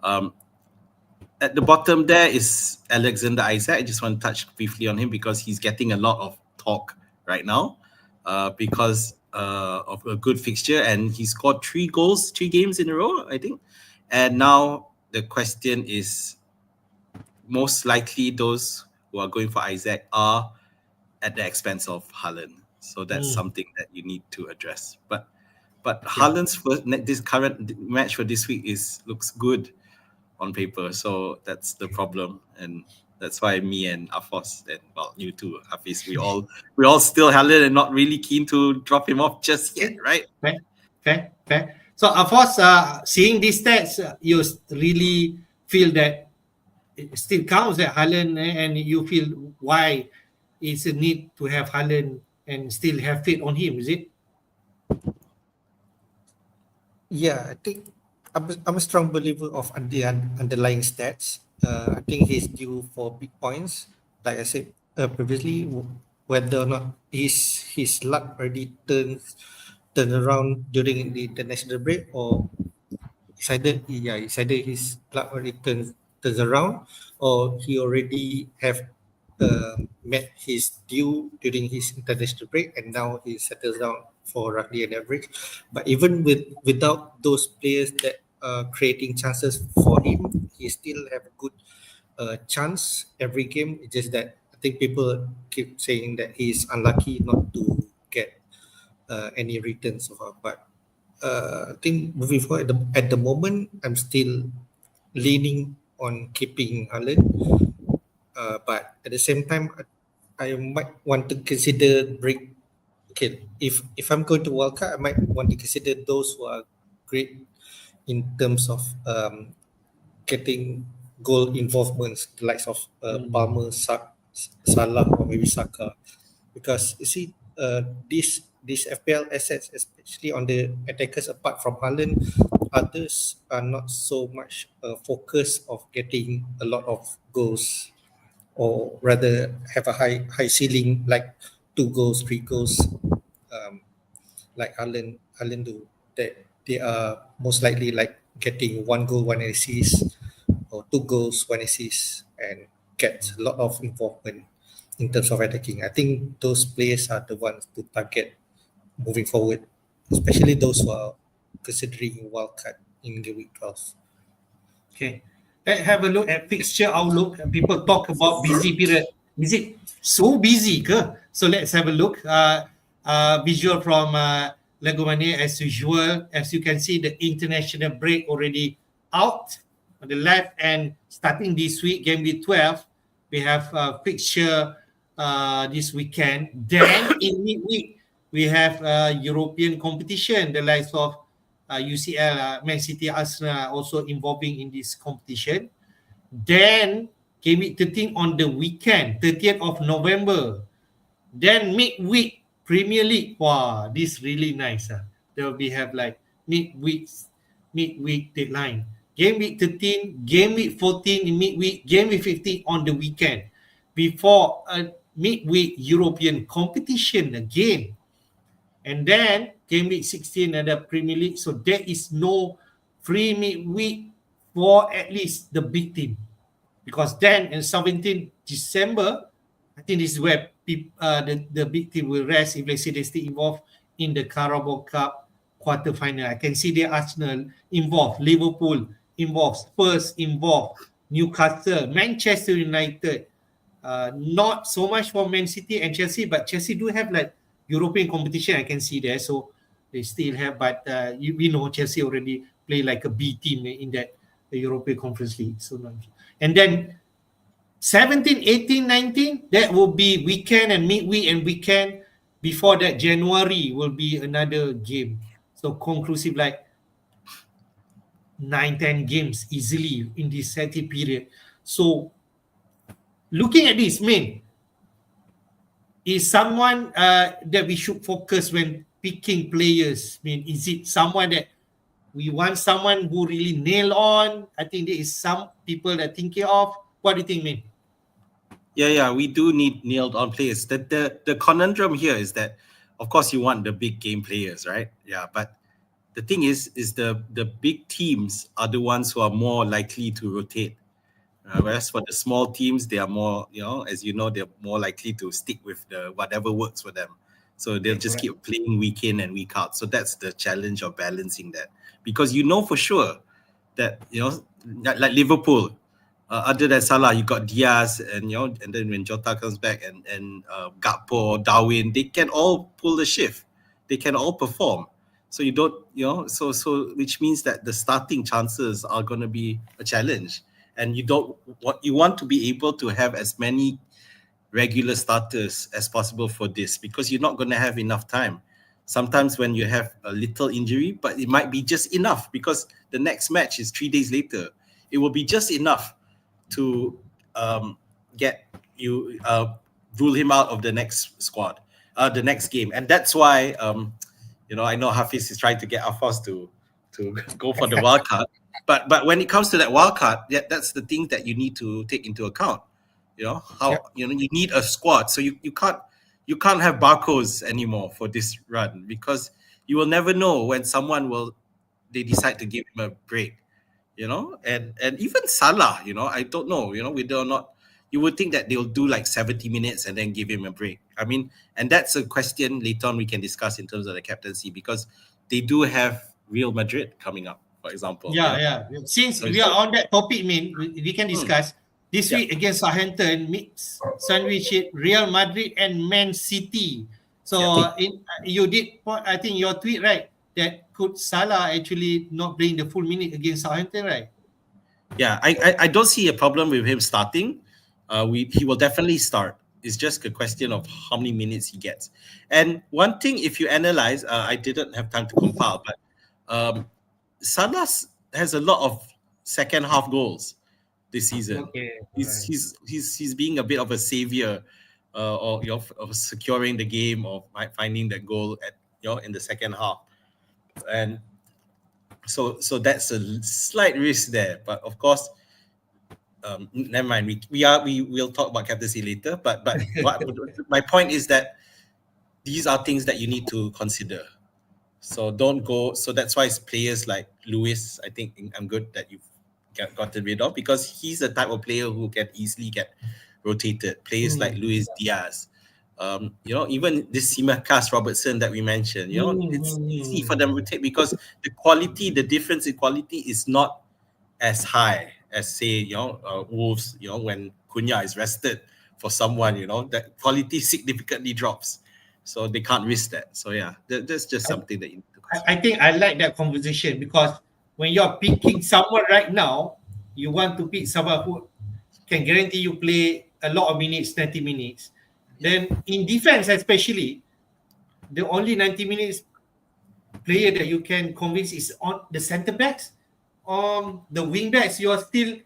At the bottom there is Alexander Isak. I just want to touch briefly on him because he's getting a lot of talk right now because of a good fixture, and he scored 3 goals, 3 games in a row, I think. And now the question is, most likely those who are going for Isak are at the expense of Haaland. So that's something that you need to address. But Okay. Haaland's this current match for this week looks good on paper. So that's the problem, and that's why me and Afosz and you too, Hafiz, we all still Haaland and not really keen to drop him off just yet, right? Fair. So, Afosz, seeing these stats, you really feel that it still counts that Haaland, and you feel why it's a need to have Haaland and still have faith on him, is it? Yeah, I think I'm a strong believer of the underlying stats. I think he's due for big points. Like I said previously, whether or not his luck already turn around during the international break, or it's either his luck already turns around, or he already have met his due during his international break, and now he settles down for roughly an average. But even without those players that are creating chances for him, he still have a good chance every game. It's just that I think people keep saying that he's unlucky not to get any returns so far. But I think moving forward at the moment, I'm still leaning on keeping Haaland. But at the same time, I might want to consider break. Okay, if I'm going to Wildcard, I might want to consider those who are great in terms of getting goal involvements, the likes of Palmer, Salah, or maybe Saka, because you see, these FPL assets, especially on the attackers, apart from Haaland, others are not so much focused of getting a lot of goals, or rather have a high ceiling like 2 goals, 3 goals, like Haaland do. That they are most likely like getting 1 goal, 1 assist, or 2 goals, 1 assist, and get a lot of involvement in terms of attacking. I think those players are the ones to target moving forward, especially those who are considering wildcard in the week 12. Okay. Let's have a look at Fixture Outlook. People talk about busy period. Is it so busy? So let's have a look. Visual from Lagomania as usual. As you can see, the international break already out on the left, and starting this week, game week 12, we have fixture this weekend. Then in midweek, we have European competition, the likes of UCL, Man City, Arsenal also involving in this competition. Then game week 13 on the weekend, 30th of November. Then midweek Premier League. Wow, this really nice. There will be have like midweek deadline. Game week 13, game week 14 in midweek, game week 15 on the weekend. Before a midweek European competition again. And then game week 16 ada Premier League. So there is no free midweek for at least the big team. Because then in 17 December, I think this is where the big team will rest if let's say they still involved in the Carabao Cup quarter final. I can see the Arsenal involved, Liverpool involved, Spurs involved, Newcastle, Manchester United. Not so much for Man City and Chelsea, but Chelsea do have like European competition. I can see there, so they still have. But we know Chelsea already play like a B team in that the European Conference League. So, and then 17, 18, 19, that will be weekend and midweek and weekend. Before that, January will be another game. So conclusive like 9-10 games easily in this 30 period. So looking at this, is someone that we should focus when picking players? Is it someone that we want someone who really nail on? I think there is some people that thinking of. What do you think, Min? Yeah, we do need nailed on players. The conundrum here is that, of course, you want the big game players, right? Yeah, but the thing is the big teams are the ones who are more likely to rotate. Whereas for the small teams, they are more, as you know, they're more likely to stick with the whatever works for them. So they'll just keep playing week in and week out. So that's the challenge of balancing that. Because you know for sure that, like Liverpool, Other than Salah, you got Diaz, and and then when Jota comes back, and Gakpo, Darwin, they can all pull the shift. They can all perform. So you don't, so which means that the starting chances are going to be a challenge, and you want to be able to have as many regular starters as possible for this, because you're not going to have enough time. Sometimes when you have a little injury, but it might be just enough because the next match is 3 days later. It will be just enough to get you rule him out of the next squad, the next game, and that's why I know Hafiz is trying to get Afosz to go for the wild card, but when it comes to that wild card, that's the thing that you need to take into account. You need a squad, so you can't have barcodes anymore for this run, because you will never know when they decide to give him a break. And even Salah, I don't know, whether or not you would think that they'll do like 70 minutes and then give him a break. I mean, and that's a question later on we can discuss in terms of the captaincy, because they do have Real Madrid coming up, for example. Yeah. Since we are on that topic, we can discuss. This week against Southampton, meets sandwich it Real Madrid and Man City. So you did, I think, your tweet, right? That could Salah actually not playing the full minute against Southampton, right? Yeah, I don't see a problem with him starting. He will definitely start. It's just a question of how many minutes he gets. And one thing, if you analyze, I didn't have time to compile, but Salah has a lot of second half goals this season. Okay, he's being a bit of a savior, of securing the game, or finding the goal in the second half. And so that's a slight risk there, but of course, never mind. We'll talk about captaincy later. But my point is that these are things that you need to consider. So don't go. So that's why players like Lewis, I think I'm good that you've gotten rid of, because he's the type of player who can easily get rotated. Players like Luis Diaz. Even this Simakas Robertson that we mentioned, it's easy for them to take, because the difference in quality is not as high as, say, Wolves, when Cunha is rested for someone, that quality significantly drops. So they can't risk that. So that's just something that you need to consider. I think I like that conversation, because when you're picking someone right now, you want to pick someone who can guarantee you play a lot of minutes, 90 minutes. Then in defense especially, the only 90 minutes player that you can convince is on the centre backs. The wing backs, you are still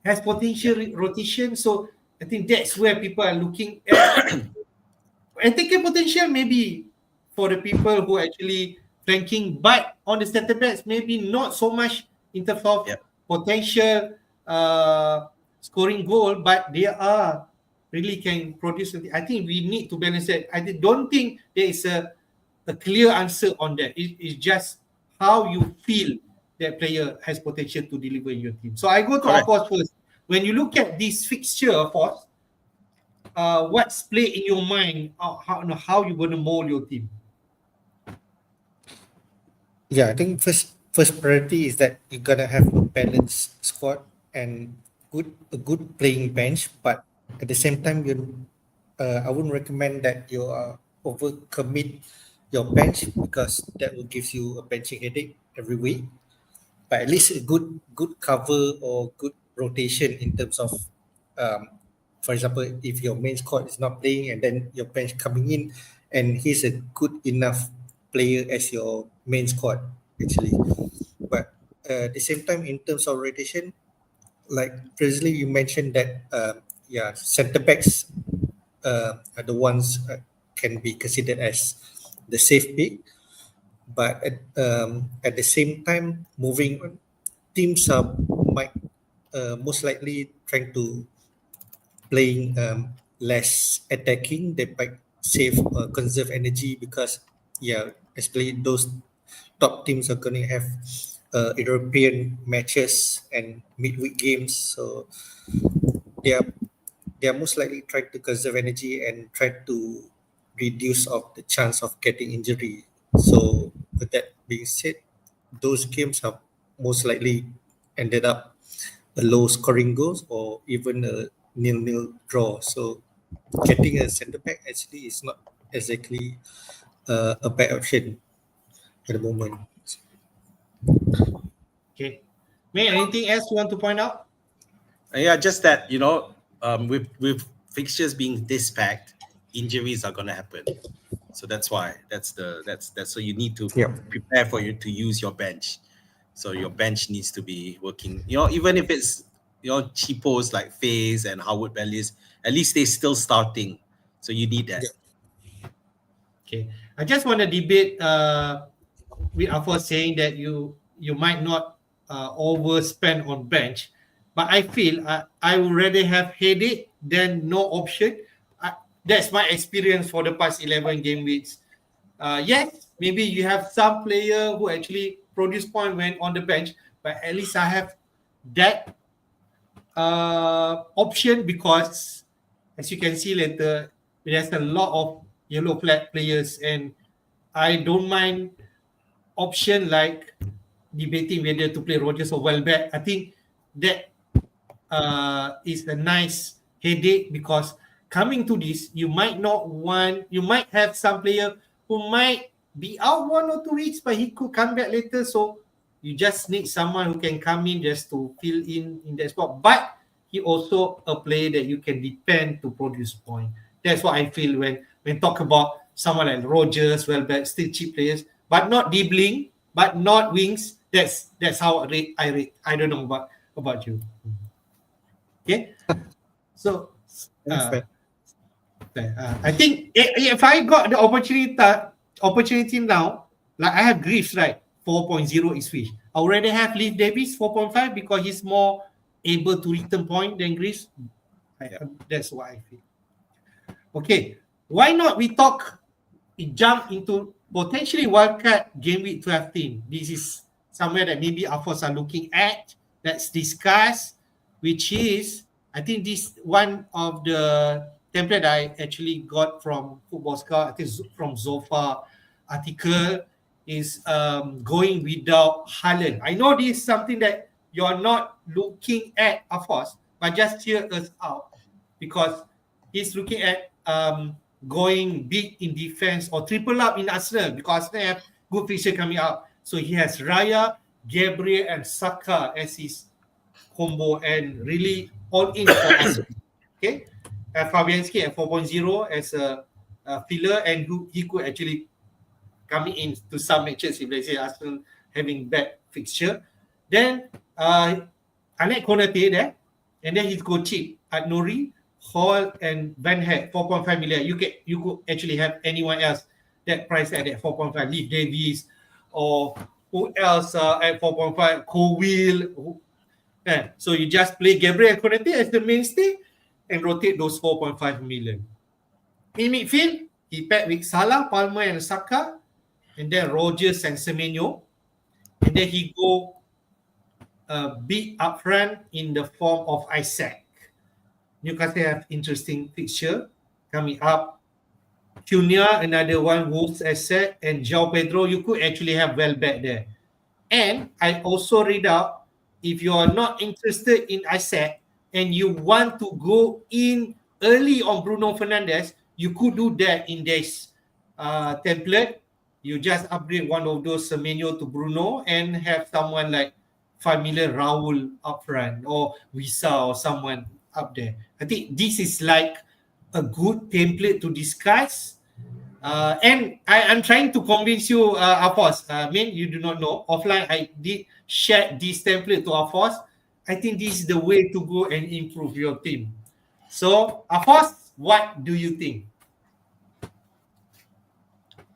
has potential rotation. So I think that's where people are looking at. I think a potential maybe for the people who actually flanking, but on the centre backs, maybe not so much in terms of potential scoring goal, but they are really can produce. I think we need to balance that. I don't think there is a clear answer on that. It's just how you feel that player has potential to deliver in your team. So I go to Afosz first. When you look at this fixture, Afosz, what's play in your mind? How you going to mold your team? Yeah, I think first priority is that you're gonna have a balanced squad and a good playing bench, but at the same time, I wouldn't recommend that you overcommit your bench, because that will give you a benching headache every week. But at least a good cover or good rotation in terms of, for example, if your main squad is not playing and then your bench coming in, and he's a good enough player as your main squad actually. But at the same time, in terms of rotation, like previously you mentioned that centre backs are the ones can be considered as the safe pick, but at the same time, moving on, teams are most likely trying to playing less attacking. They might conserve energy, because especially those top teams are going to have European matches and midweek games, so they are most likely trying to conserve energy and try to reduce of the chance of getting injury. So with that being said, those games have most likely ended up a low scoring goals or even a nil-nil draw. So getting a centre back actually is not exactly a bad option at the moment. Okay. May, anything else you want to point out? Yeah, just that, with fixtures being this packed, injuries are gonna happen. So that's why that's so you need to Yeah. prepare for you to use your bench. So your bench needs to be working. Even if it's cheapos like FaZe and Howard Bellis, at least they're still starting. So you need that. Yeah. Okay. I just want to debate with Afosz saying that you might not overspend on bench, but I feel I would rather have headache than no option. That's my experience for the past 11 game weeks. Yes, maybe you have some player who actually produce point when on the bench, but at least I have that option because, as you can see later, there's a lot of yellow flag players, and I don't mind option like debating whether to play Rogers or Welbeck. I think that is a nice headache because coming to this, you might have some player who might be out 1 or 2 weeks, but he could come back later. So you just need someone who can come in just to fill in that spot. But he also a player that you can depend to produce point. That's what I feel when talk about someone like Rogers, Welbeck, still cheap players, but not dribbling, but not wings. That's how I rate. I don't know about you. Okay, so I think if I got the opportunity now, like I have Greaves, right? 4.0 is fish. I already have Leif Davis 4.5 because he's more able to return point than Greaves. That's what I feel. Okay, why not we jump into potentially wildcard game week 12 team. This is somewhere that maybe Afosz are looking at. Let's discuss, which is, I think this one of the template I actually got from Football Scout, I think from Zofa article, is going without Haaland. I know this is something that you're not looking at, Afosz, but just hear us out because he's looking at going big in defense or triple up in Arsenal because they have good fixture coming up. So he has Raya, Gabriel, and Saka as his combo and really all in for Arsenal. Okay, Fabianski at 4.0 as a filler, and he could actually come in to some matches if let's say Arsenal having bad fixture. Then I like Konate there, and then he's go cheap at Nori, Hall, and Van Heck 4.5 million. You could actually have anyone else that price at that 4.5, Leif Davis, or who else at 4.5, Cowell. So you just play Gabriel Konate as the mainstay and rotate those 4.5 million. In midfield, he paired with Salah, Palmer, and Saka, and then Rogers and Semenyo, and then he go big up front in the form of Isaac. Newcastle have interesting fixture coming up. Cunha, another one, Wolves asset, and João Pedro, you could actually have Welbeck there. And I also read out, if you are not interested in Isaac and you want to go in early on Bruno Fernandes, you could do that in this template. You just upgrade one of those Semenyo to Bruno and have someone like familiar Raul up front or Wisa or someone up there. I think this is like a good template to discuss. And I'm trying to convince you, Afosz. You do not know. Offline, I did share this template to Afosz. I think this is the way to go and improve your team. So, Afosz, what do you think?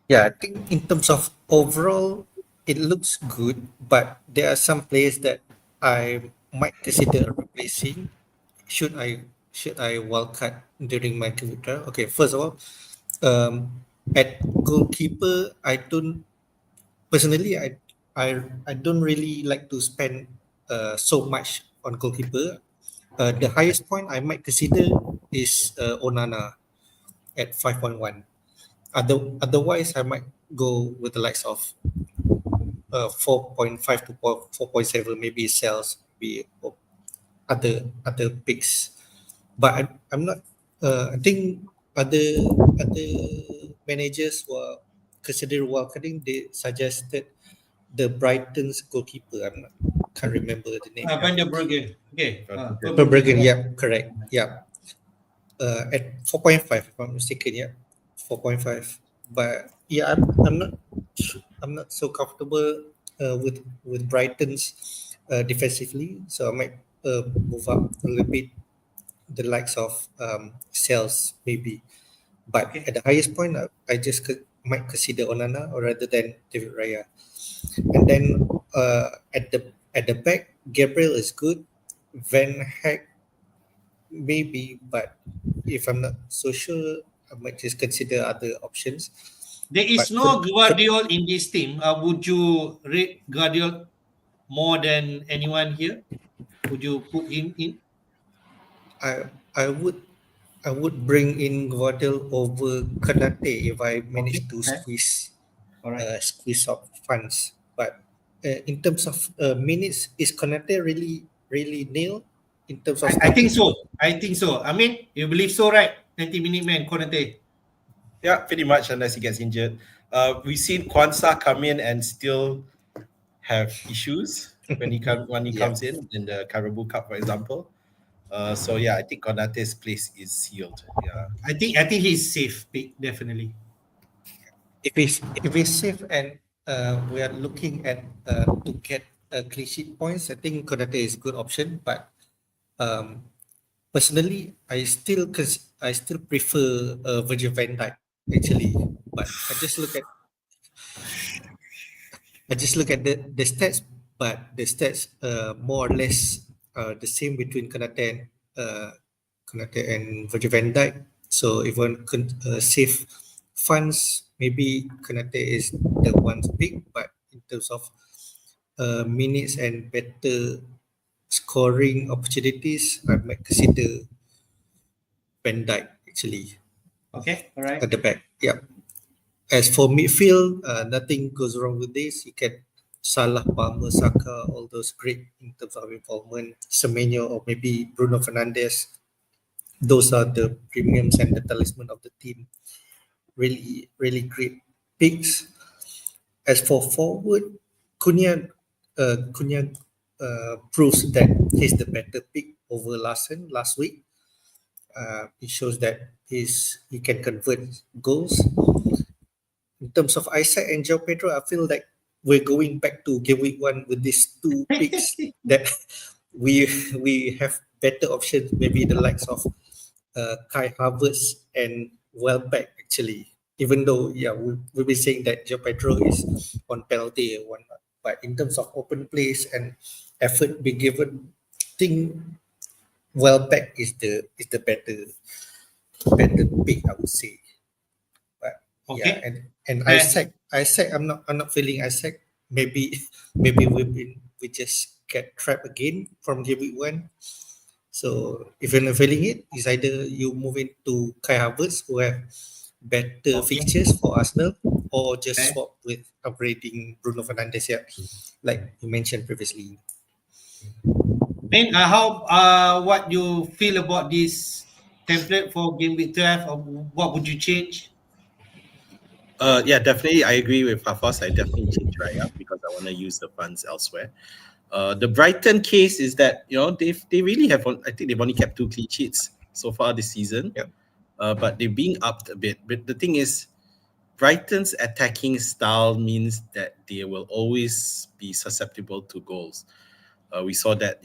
Yeah, I think in terms of overall, it looks good, but there are some players that I might consider replacing. Should I wildcard during my computer? Okay, first of all, at goalkeeper, I don't personally. I don't really like to spend so much on goalkeeper. The highest point I might consider is Onana at 5.1. Otherwise, I might go with the likes of 4.5 to 4.7, maybe Cells, be other picks. But I'm not. I think other managers were consider wildcarding. They suggested the Brighton's goalkeeper. Can't remember the name. Van der Bergen. Okay. Verbruggen. Yeah, correct. Yeah. At 4.5, if I'm mistaken. Yeah, 4.5. But yeah, I'm not so comfortable with Brighton's defensively, so I might move up a little bit the likes of Sales maybe. But Okay. at the highest point, I just might consider Onana or rather than David Raya. And then at the back, Gabriel is good. Van Hag maybe, but if I'm not so sure, I might just consider other options. There is But no Guardiola in this team. Would you rate Guardiola more than anyone here? Would you put him in? I I would I would bring in Gvardiol over Kanate if I manage to Okay. All right. squeeze up funds. But in terms of minutes, is Kanate really nil in terms of I think starting? so. I think so. I mean, you believe so, right? 90-minute man, Konate. Yeah, pretty much, unless he gets injured. We've seen Kwanzaa come in and still have issues when he Yeah. comes in the Caribou Cup, for example. So yeah, I think Konate's place is sealed. Yeah. I think he's safe pick, definitely. If it's safe and we are looking at to get clean sheet points, I think Konate is a good option. But personally, I still prefer Virgil van Dijk actually. But I just look at the stats, but the stats more or less the same between Konate and Virgil van Dijk. So if one can save funds, maybe Konate is the one to pick. But in terms of minutes and better scoring opportunities, I might consider Van Dijk actually Okay, all right. at the back. Yeah. As for midfield, nothing goes wrong with this. You can Salah, Palmer, Saka, all those great in terms of involvement. Semenyo or maybe Bruno Fernandes. Those are the premiums and the talisman of the team. Really, really great picks. As for forward, Cunha proves that he's the better pick over Larsen last week. It shows that he can convert goals. In terms of Isaac and Joe Pedro, I feel like we're going back to Gameweek 1 with these two picks that we have better options, maybe the likes of Kai Havertz and Welbeck actually. Even though we'll be saying that Joe Pedro is on penalty and whatnot, but in terms of open plays and effort be given, I think Welbeck is the better pick, I would say. But Okay. and Isaac, I'm not feeling Isaac. Maybe we just get trapped again from game week 1. So if you're not feeling it, it's either you move into Kai Havertz who have better fixtures for Arsenal, or just Okay. swap with upgrading Bruno Fernandes, like you mentioned previously. Man, what you feel about this template for game week 12? Or what would you change? Yeah, definitely. I agree with Afosz. I definitely change Raya because I want to use the funds elsewhere. The Brighton case is that they really have. I think they've only kept 2 clean sheets so far this season. Yep. But they're being upped a bit. But the thing is, Brighton's attacking style means that they will always be susceptible to goals. We saw that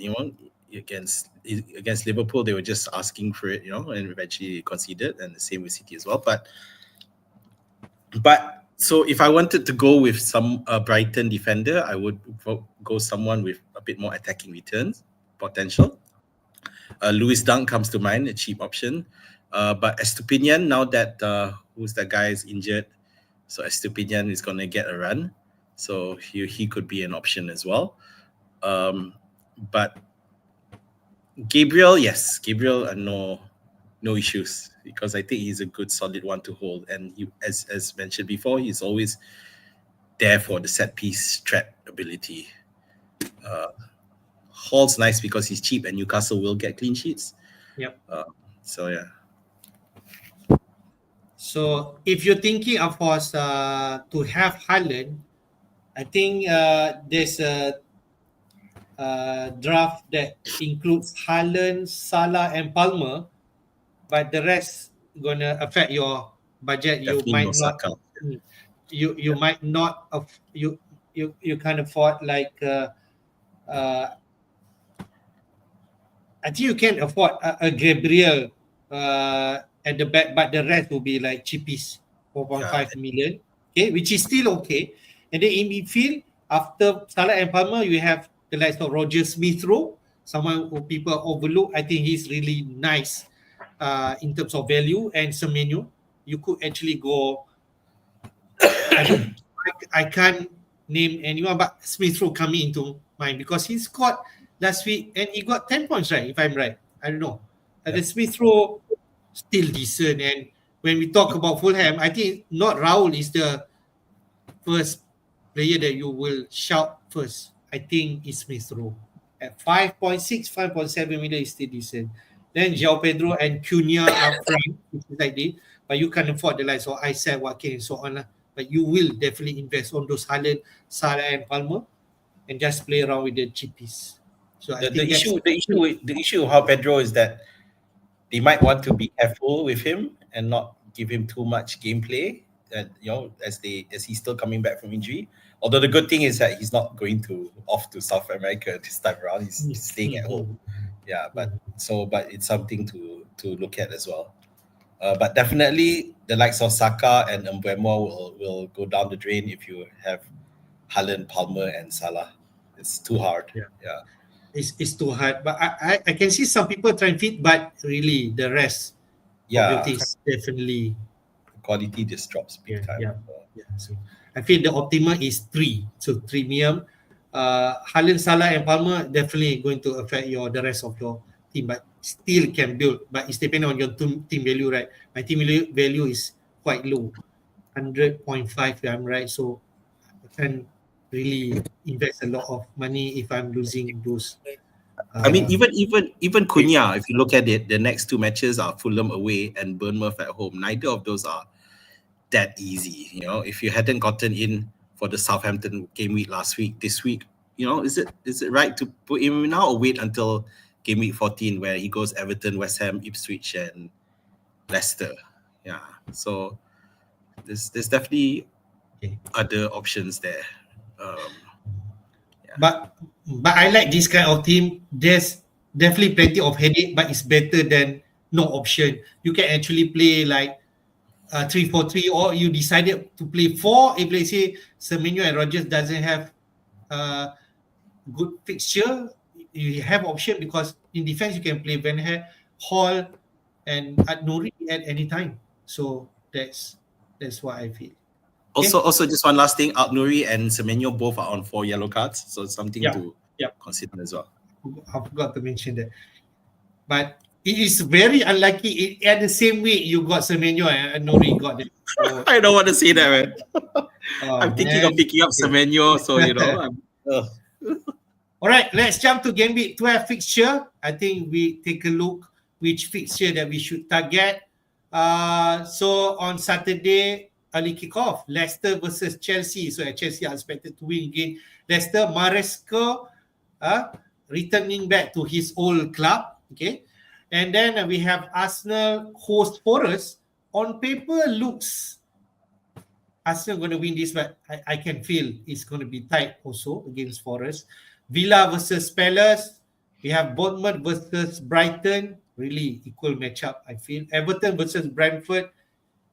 against Liverpool, they were just asking for it, and eventually conceded, and the same with City as well. But so if I wanted to go with some Brighton defender, I would go someone with a bit more attacking returns potential. Lewis Dunk comes to mind, a cheap option. But Estupinian, now that who's that guy is injured, so Estupinian is going to get a run. So he could be an option as well. But Gabriel, yes, Gabriel, no issues, because I think he's a good solid one to hold, and he, as mentioned before, he's always there for the set piece threat ability. Hall's nice because he's cheap and Newcastle will get clean sheets. Yep. So yeah. So if you're thinking of course to have Haaland, I think there's a draft that includes Haaland, Salah, and Palmer, but the rest gonna affect your budget. You Definitely no might not, Saka. you might not, you can't afford like. I think you can afford a Gabriel at the back, but the rest will be like cheapies, 4.5 million. Okay, which is still okay. And then in midfield, after Salah and Palmer, you have the likes of Roger Smith-Rowe, someone who people overlook. I think he's really nice in terms of value. And Semenyo, you could actually go. I can't name anyone, but Smith-Rowe coming into mind because he scored last week and he got 10 points, right? If I'm right, I don't know. The Smith-Rowe still decent. And when we talk about Fulham, I think not Raul is the first player that you will shout first. I think it's Smith-Rowe. At 5.6, 5.7 million is still decent. Then João Pedro and Cunha up front, which is like this. But you can't afford the likes of Isaac, Watkins, and so on. But you will definitely invest on those Haaland, Salah, and Palmer, and just play around with the cheapies. So the issue of how Pedro is that they might want to be careful with him and not give him too much gameplay. And as he's still coming back from injury. Although the good thing is that he's not going off to South America this time around. He's staying at home. Yeah, but it's something to look at as well. But definitely the likes of Saka and Mbeumo will go down the drain if you have Haaland, Palmer, and Salah. It's too hard. Yeah. It's too hard. But I can see some people trying fit, but really the rest of the things definitely quality just drops big time. Yeah. So I feel the optimal is 3. So premium. Haaland, Salah, and Palmer definitely going to affect the rest of your team, but still can build. But it's depending on your team value, right? My team value is quite low, 100.5 if I'm right. So I can really invest a lot of money if I'm losing those. I mean, even Cunha, if you look at it, the next 2 matches are Fulham away and Bournemouth at home. Neither of those are that easy. If you hadn't gotten in for the Southampton game week last week, this week, is it right to put him in now or wait until game week 14 where he goes Everton, West Ham, Ipswich, and Leicester? Yeah, so there's definitely other options there. But I like this kind of team. There's definitely plenty of headache, but it's better than no option. You can actually play like 3-4-3, or you decided to play 4. If let's say Semenyo and Rodgers doesn't have good fixture, you have option because in defense you can play Van Her, Hall, and Nouri at any time. So that's what I feel. Also, just one last thing: Nouri and Semenyo both are on 4 yellow cards, so it's something to consider as well. I forgot to mention that, but it is very unlucky. At the same week, you got Semenyo and Nouri got it. So, I don't want to say that, man. I'm thinking of picking up Semenyo, so All right, let's jump to game week 12 fixture. I think we take a look which fixture that we should target. So on Saturday, early kickoff, Leicester versus Chelsea. So Chelsea are expected to win again. Leicester, Maresco returning back to his old club. Okay. And then we have Arsenal host Forest. On paper, looks Arsenal going to win this, but I can feel it's going to be tight also against Forest. Villa versus Palace. We have Bournemouth versus Brighton. Really equal matchup, I feel. Everton versus Brentford.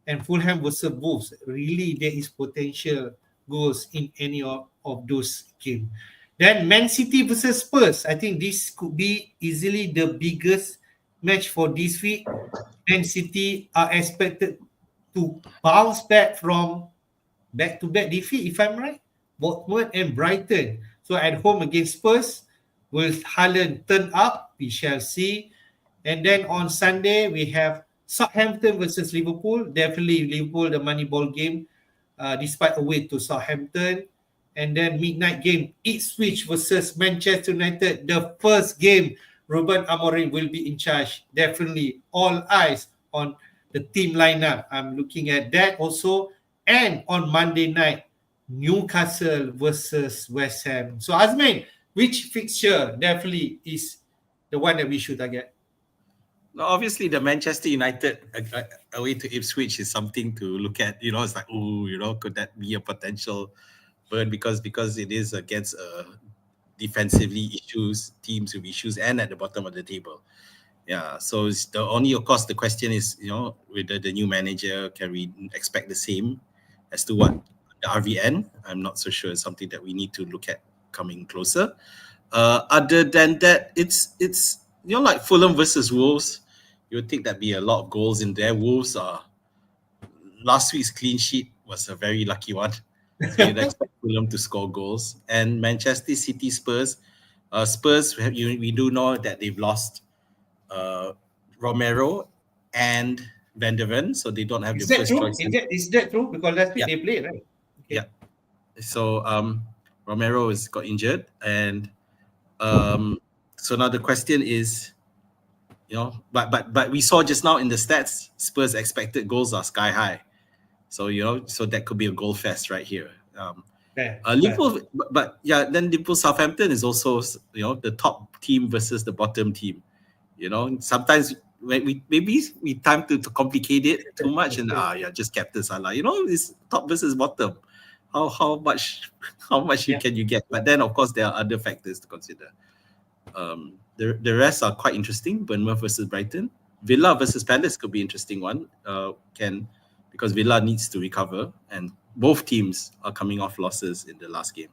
And Fulham versus Wolves. Really, there is potential goals in any of those games. Then Man City versus Spurs. I think this could be easily the biggest match for this week. Man City are expected to bounce back from back-to-back defeat, if I'm right. Bournemouth and Brighton. So at home against Spurs, will Haaland turn up? We shall see. And then on Sunday, we have Southampton versus Liverpool. Definitely Liverpool, the money ball game, despite away to Southampton. And then midnight game, Ipswich versus Manchester United. The first game, Ruben Amorim will be in charge. Definitely all eyes on the team lineup. I'm looking at that also. And on Monday night, Newcastle versus West Ham. So Azmin, which fixture definitely is the one that we should target? No, obviously, the Manchester United away to Ipswich is something to look at. It's like, could that be a potential burn because it is against defensively teams with issues and at the bottom of the table. Yeah, so it's of course, the question is, with the new manager, can we expect the same as to what the RVN? I'm not so sure. It's something that we need to look at coming closer. Other than that, it's like Fulham versus Wolves. You would think there'd be a lot of goals in there. Wolves last week's clean sheet was a very lucky one. So you'd expect Fulham to score goals. And Manchester City Spurs. Spurs, we do know that they've lost Romero and Van der Ven, so they don't have the first choice. Is that true? Because last week they played, right? Okay. Yeah. So Romero has got injured, and so now the question is, but we saw just now in the stats, Spurs expected goals are sky high. So so that could be a goal fest right here. Liverpool, then Liverpool Southampton is also the top team versus the bottom team. Sometimes when we time to complicate it too much and just Captain Salah. It's top versus bottom. How much can you get? But then of course there are other factors to consider. The rest are quite interesting. Bournemouth versus Brighton, Villa versus Palace could be an interesting one. Because Villa needs to recover, and both teams are coming off losses in the last game.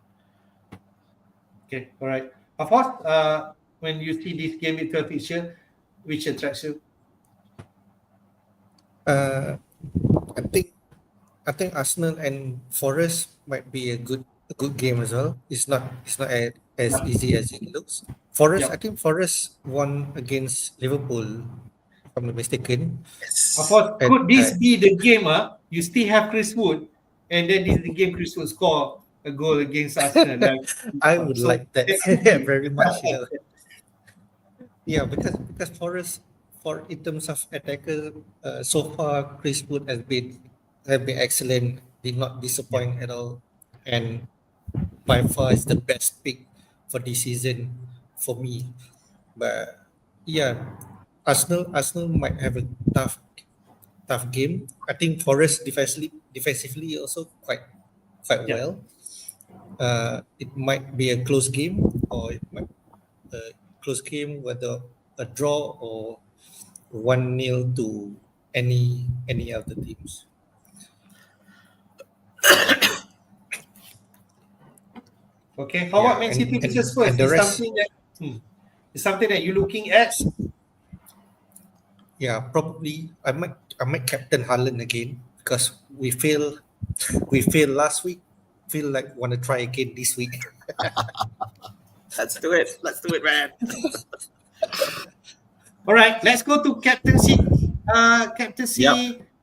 Okay, all right. Afosz, when you see this game with 12 fixture, which attracts you? I think Arsenal and Forest might be a good game as well. It's not as easy as it looks. Forest, I think Forest won against Liverpool, if I'm not mistaken. Afosz, could this be the game? You still have Chris Wood, and then this is the game Chris Wood score a goal against Arsenal. I would like that very much. Yeah, because Forest, in terms of attacker, so far Chris Wood have been excellent. Did not disappoint at all, and by far is the best pick for this season for me. But yeah, Arsenal might have a tough game. I think Forest defensively also quite well. It might be a close game, or it might close game, whether a draw or 1-0 to any of the teams. Okay, how about Man City versus Spurs? Is something that you're looking at? Yeah, probably I might captain Haaland again because we failed last week. Feel like want to try again this week. Let's do it, man. All right, let's go to captaincy.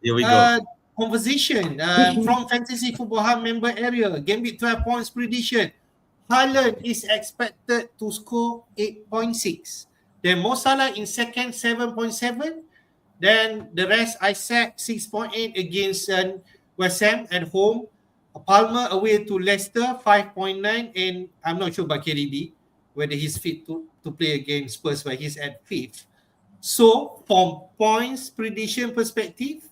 Here we go. Conversation from Fantasy Football Hub member area. Gameweek 12 points prediction. Haaland is expected to score 8.6. Then Mo Salah in second, 7.7. Then the rest, Isaac 6.8 against West Ham at home. Palmer away to Leicester 5.9, and I'm not sure about KDB whether he's fit to play against Spurs, but he's at 5th. So from points prediction perspective,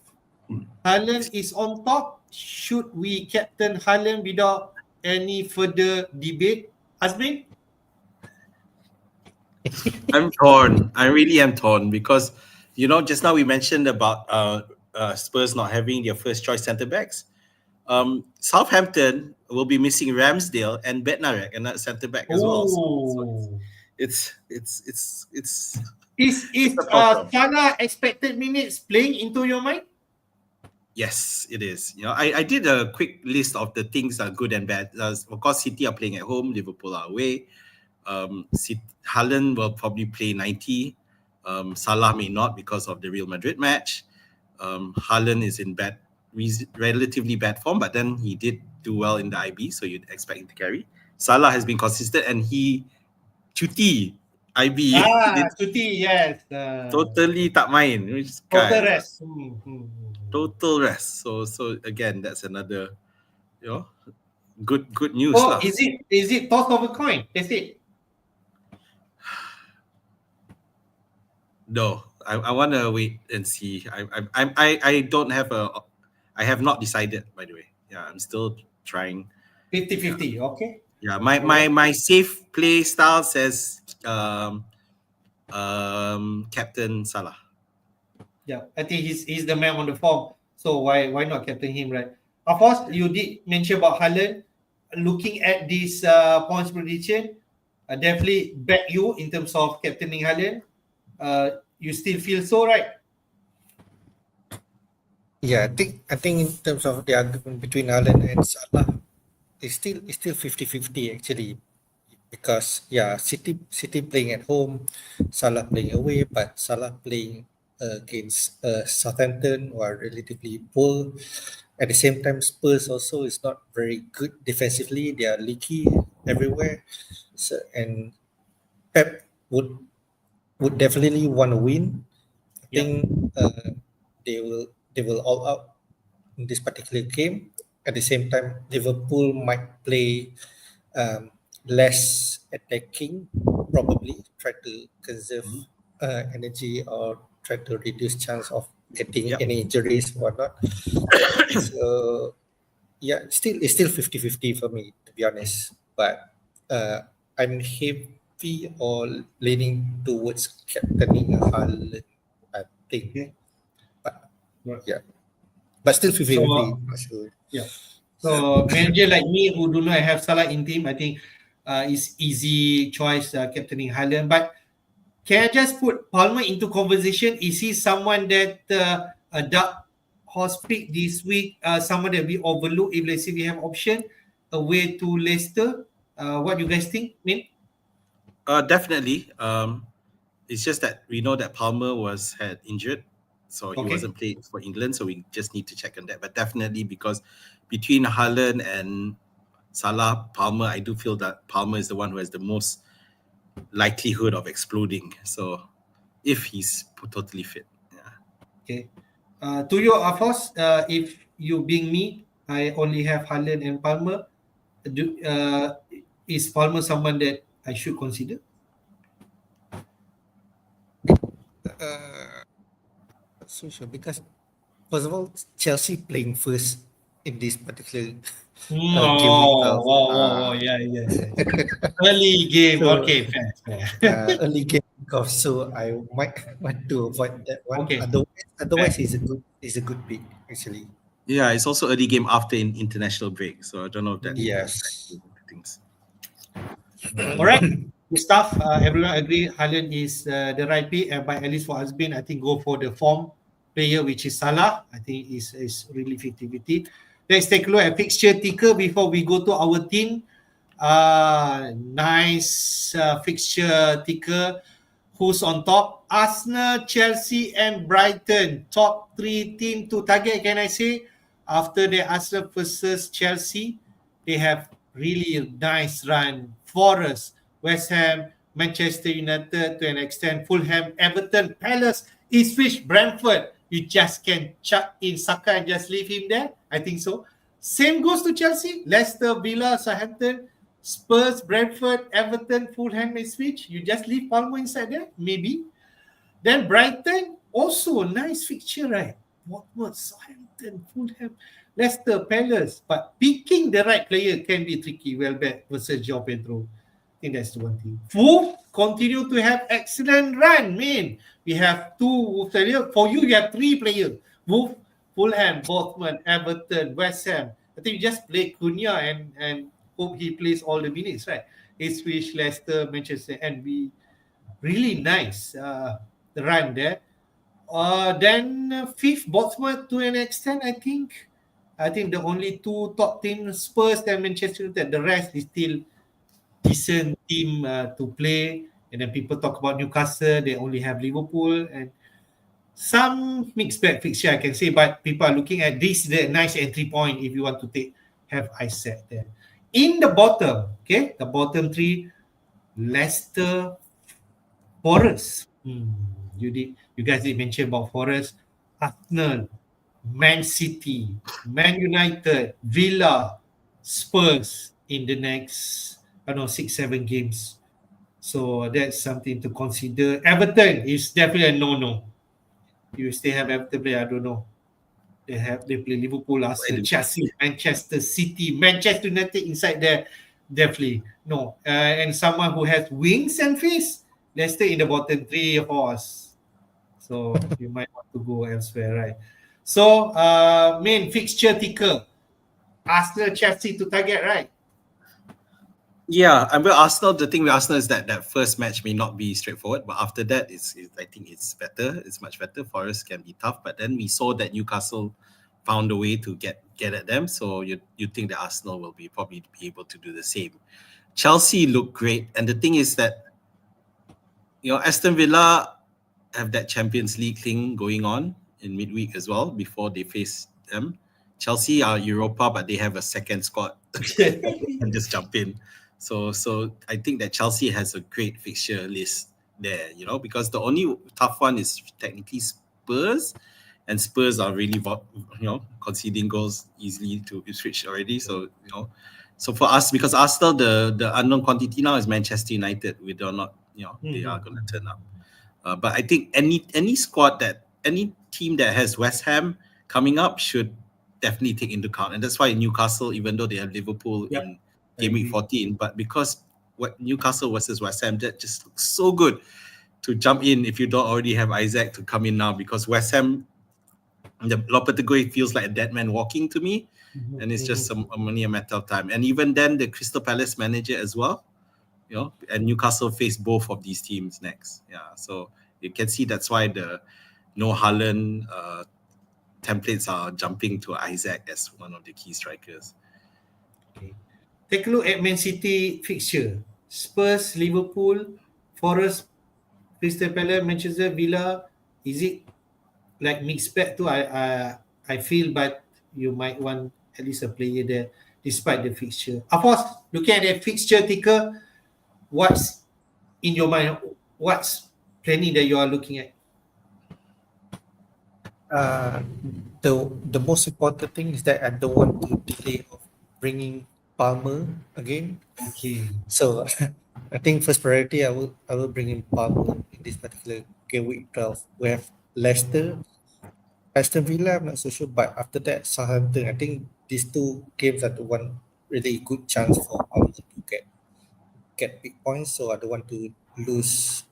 Haaland is on top. Should we captain Haaland without any further debate? Azmin? I'm torn. I really am torn because just now we mentioned about Spurs not having their first choice centre backs. Southampton will be missing Ramsdale and Bednarek and that centre back as well. So it's Salah expected minutes playing into your mind? Yes, it is. I did a quick list of the things that are good and bad. Of course, City are playing at home, Liverpool are away. Haaland will probably play 90. Salah may not because of the Real Madrid match. Haaland is in relatively bad form, but then he did do well in the IB, so you'd expect him to carry. Salah has been consistent, and he cuti IB. Dia Cuti, yes. totally tak main. Which Total guy, rest. total rest. So again, that's another, good news Oh, lah. is it toss of a coin? That's it. No, I want to wait and see. I don't have I have not decided, by the way. Yeah, I'm still trying. 50-50, okay. Yeah, my safe play style says Captain Salah. Yeah, I think he's the man on the form. So why not captain him, right? Afosz, you did mention about Haaland. Looking at this points prediction, definitely back you in terms of captaining Haaland. You still feel so, right? Yeah, I think in terms of the argument between Haaland and Salah, it's still 50-50 actually, because City playing at home, Salah playing away, but Salah playing against Southampton, who are relatively poor. At the same time, Spurs also is not very good defensively. They are leaky everywhere. So, and Pep would definitely want to win. I think they will all out in this particular game. At the same time, Liverpool might play less attacking, probably try to conserve energy or try to reduce chance of getting any injuries or whatnot. So yeah, it's still 50-50 for me, to be honest. But I'm heavy or leaning towards captaining Haaland, I think. But yeah, but still 50-50. Not sure. Yeah. So manager like me who do not have Salah in team, I think it's easy choice captaining Haaland. But can I just put Palmer into conversation? Is he someone that a dark horse pick this week? Someone that we overlook if let's say we have option away to Leicester? What you guys think? Definitely. It's just that we know that Palmer had injured, so he wasn't playing for England. So we just need to check on that. But definitely, because between Haaland and Salah, Palmer, I do feel that Palmer is the one who has the most likelihood of exploding. So if he's totally fit. Okay. To you, Afosz, if you being me, I only have Haaland and Palmer. Is Palmer someone that I should consider? So sure, because first of all, Chelsea playing first in this particular game. Yeah. Early game, So, okay, fair. Early game kickoff, so I might want to avoid that one. Okay. Otherwise, it's a good pick actually. Yeah, it's also early game after an international break, so I don't know if that Yes. things. All right. Good stuff. Everyone agree Haaland is the right pick, but at least for Azmin, I think go for the form player, which is Salah. I think is really 50-50. Let's take a look at fixture ticker before we go to our team. Nice fixture ticker. Who's on top? Arsenal, Chelsea, and Brighton. Top 3 team to target, can I say? After the Arsenal versus Chelsea, they have really nice run. Forest, West Ham, Manchester United to an extent, Fulham, Everton, Palace, Ipswich, Brentford. You just can chuck in Saka and just leave him there. I think so. Same goes to Chelsea, Leicester, Villa, Southampton, Spurs, Brentford, Everton, Fulham, Ipswich. You just leave Palmer inside there, maybe. Then Brighton, also nice fixture, right? Watford, Southampton, Fulham, Leicester, Palace. But picking the right player can be tricky. Welbeck versus João Pedro. I think that's the one thing. Wolves continue to have excellent run, man. We have 2 Wolves players. For you have 3 players. Wolves, Fulham, Bournemouth, Everton, West Ham. I think you just play Cunha and hope he plays all the minutes, right? Ipswich, Leicester, Manchester, and be really nice the run there. Then 5th, Bournemouth to an extent, I think. I think the only 2 top teams, Spurs and Manchester United. The rest is still decent team to play. And then people talk about Newcastle, they only have Liverpool and some mixed bag fixture, I can say, but people are looking at this, the nice entry point if you want to take have Isaac there. In the bottom, okay, the bottom three, Leicester, Forest. You guys did mention about Forest, Arsenal, Man City, Man United, Villa, Spurs in the next, 6-7 games. So that's something to consider. Everton is definitely a no-no. You still have Everton play, I don't know. They play Liverpool, Arsenal, Chelsea, Manchester City, Manchester United inside there. Definitely no. And someone who has wings and face, Leicester in the bottom three of us. So you might want to go elsewhere, right? So main fixture ticker, Arsenal, Chelsea to target, right? Yeah, and with Arsenal, the thing with Arsenal is that first match may not be straightforward, but after that, I think it's better. It's much better. Forest can be tough, but then we saw that Newcastle found a way to get at them. So you think that Arsenal will probably be able to do the same. Chelsea look great, and the thing is that Aston Villa have that Champions League thing going on in midweek as well before they face them. Chelsea are Europa, but they have a second squad and just jump in. So I think that Chelsea has a great fixture list there, because the only tough one is technically Spurs, and Spurs are really, conceding goals easily to Ipswich already. So, so for us, because Arsenal, the unknown quantity now is Manchester United. We do not, they are going to turn up. But I think any squad any team that has West Ham coming up should definitely take into account. And that's why Newcastle, even though they have Liverpool in Gameweek 14, but because Newcastle versus West Ham, that just looks so good to jump in if you don't already have Isaac to come in now, because West Ham, the Lopetegui feels like a dead man walking to me, and it's just only a matter of time. And even then, the Crystal Palace manager as well, and Newcastle face both of these teams next. Yeah, so you can see that's why the no Haaland templates are jumping to Isaac as one of the key strikers. Okay. Take a look at Man City fixture. Spurs, Liverpool, Forest, Crystal Palace, Manchester, Villa. Is it like mixed bag too? I feel, but you might want at least a player there despite the fixture. Afosz, looking at the fixture ticker, what's in your mind? What's planning that you are looking at? The most important thing is that I don't want to delay of bringing Palmer again. Okay. So I think first priority I will bring in Palmer in this particular game week 12. We have Leicester, Aston Villa. I'm not so sure, but after that Southampton. I think these two games are the one really good chance for Palmer to get big points. So I don't want to lose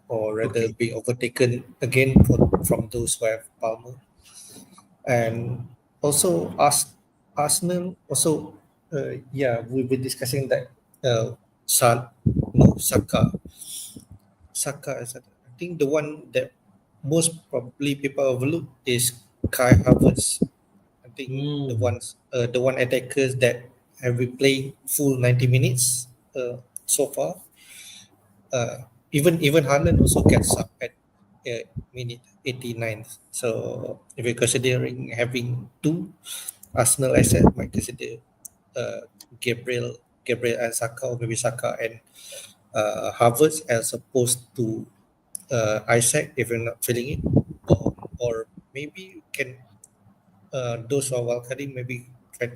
or rather be overtaken again from those who have Palmer. And also Arsenal also we've been discussing that Saka is I think the one that most probably people overlook is Kai Havertz. I think the one attackers that have been playing full 90 minutes so far. Even Haaland also gets up at minute 89. So if you're considering having two Arsenal assets, might consider Gabriel and Saka, or maybe Saka and Havertz as opposed to Isaac if you're not feeling it, or maybe you can those who are wildcarding maybe try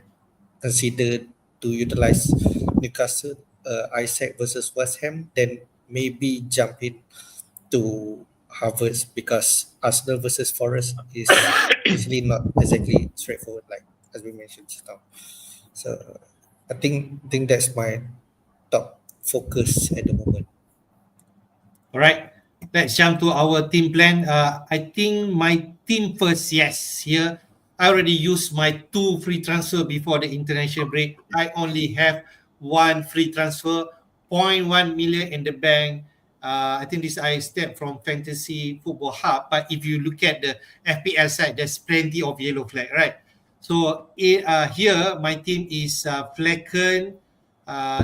consider to utilize Newcastle Isaac versus West Ham, then maybe jump in to Havertz, because Arsenal versus Forest is usually not exactly straightforward, like as we mentioned just now. So I think that's my top focus at the moment. All right, let's jump to our team plan. I think my team first. Yes, here I already used my 2 free transfer before the international break. I only have 1 free transfer, 0.1 million in the bank. I think this I step from Fantasy Football Hub, but if you look at the FPL side, there's plenty of yellow flag, right? So here my team is Flecken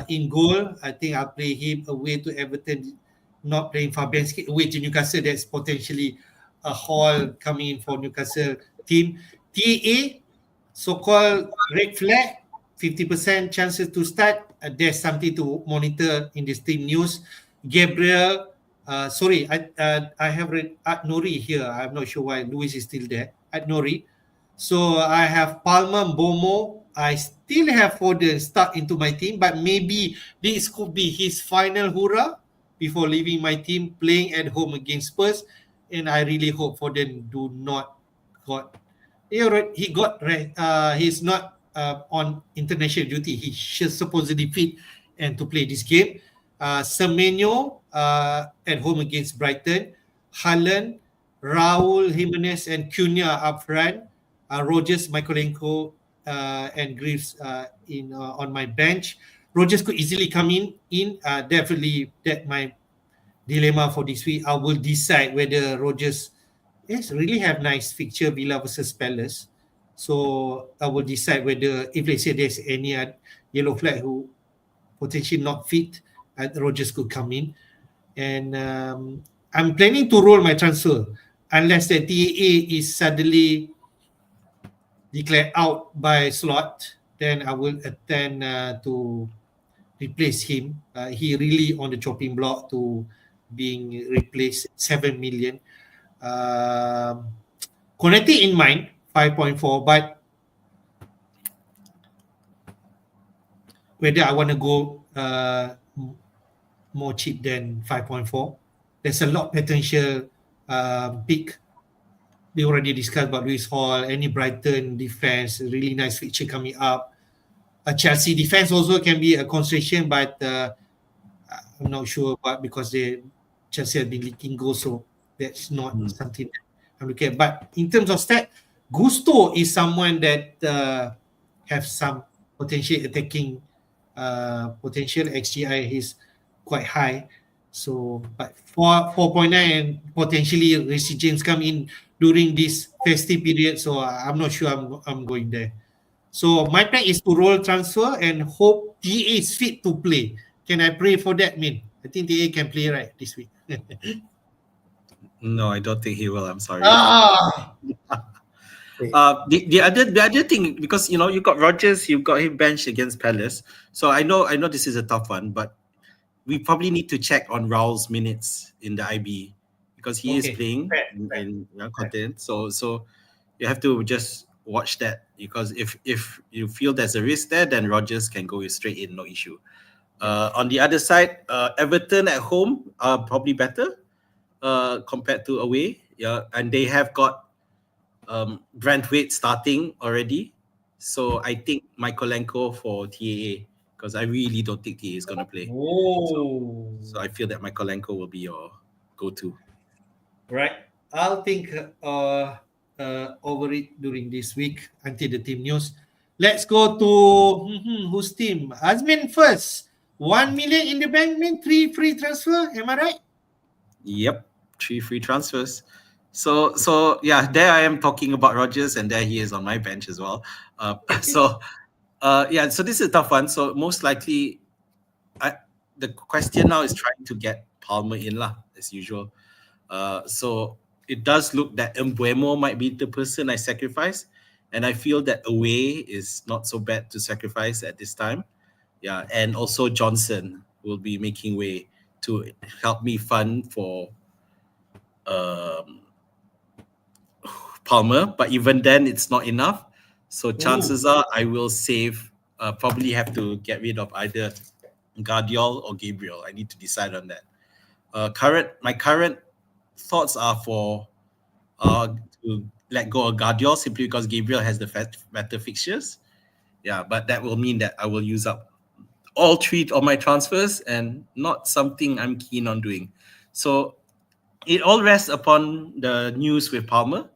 in goal. I think I'll play him away to Everton, not playing Fabianski away to Newcastle. That's potentially a haul coming in for Newcastle team. TA, so-called red flag 50% chances to start. There's something to monitor in this team news. Gabriel, sorry, I have read Nori here. I'm not sure why Luis is still there. Nori. So I have Palmer, Bomo. I still have Foden stuck into my team, but maybe this could be his final hurrah before leaving my team, playing at home against Spurs. And I really hope Foden do not got. He's not on international duty. He should supposedly fit and to play this game. Semenyo at home against Brighton. Haaland, Raul Jimenez and Cunha up front. Rogers, Mykolenko, and Greaves on my bench. Rogers could easily come in. Definitely that my dilemma for this week. I will decide whether Rogers really have nice fixture, Villa versus Palace. So I will decide whether, if let's say there's any yellow flag who potentially not fit, Rogers could come in. And I'm planning to roll my transfer unless the TAA is suddenly declared out by slot. Then I will attend to replace him. He really on the chopping block to being replaced 7 million. Konate in mind 5.4, but whether I want to go more cheap than 5.4, there's a lot potential pick. We already discussed about Lewis Hall, any Brighton defense, really nice fixture coming up. A Chelsea defense also can be a consideration, but I'm not sure about because Chelsea have been leaking goals, so that's not something that I'm looking at. But in terms of stat, Gusto is someone that have some potential attacking potential. XGI is quite high. So, but 4.9 and potentially resurgence come in during this festive period. So I'm not sure I'm going there. So my plan is to roll transfer and hope TA is fit to play. Can I pray for that, Min? I think TA can play right this week. No, I don't think he will. I'm sorry. The other thing, because you got Rogers, you got him benched against Palace. So I know this is a tough one, but we probably need to check on Raul's minutes in the IB because he is playing in content. So you have to just watch that, because if you feel there's a risk there, then Rogers can go straight in, no issue. On the other side, Everton at home are probably better compared to away. Yeah, and they have got Brentwaite starting already. So I think Mykolenko for TAA, because I really don't think TAA is going to play. So I feel that Mykolenko will be your go-to. Right. I'll think over it during this week until the team news. Let's go to whose team? Azmin first. 1 million in the bank, mean 3 free transfer. Am I right? Yep, 3 free transfers. So yeah, there I am talking about Rogers, and there he is on my bench as well. So this is a tough one. So most likely, the question now is trying to get Palmer in as usual. So it does look that Mbuemo might be the person I sacrifice, and I feel that away is not so bad to sacrifice at this time. Yeah, and also Johnson will be making way to help me fund for Palmer, but even then it's not enough. So chances are I will save, probably have to get rid of either Guardiol or Gabriel. I need to decide on that. My current thoughts are for to let go of Guardiol simply because Gabriel has the better fixtures. Yeah, but that will mean that I will use up all 3 of my transfers, and not something I'm keen on doing. So it all rests upon the news with Palmer,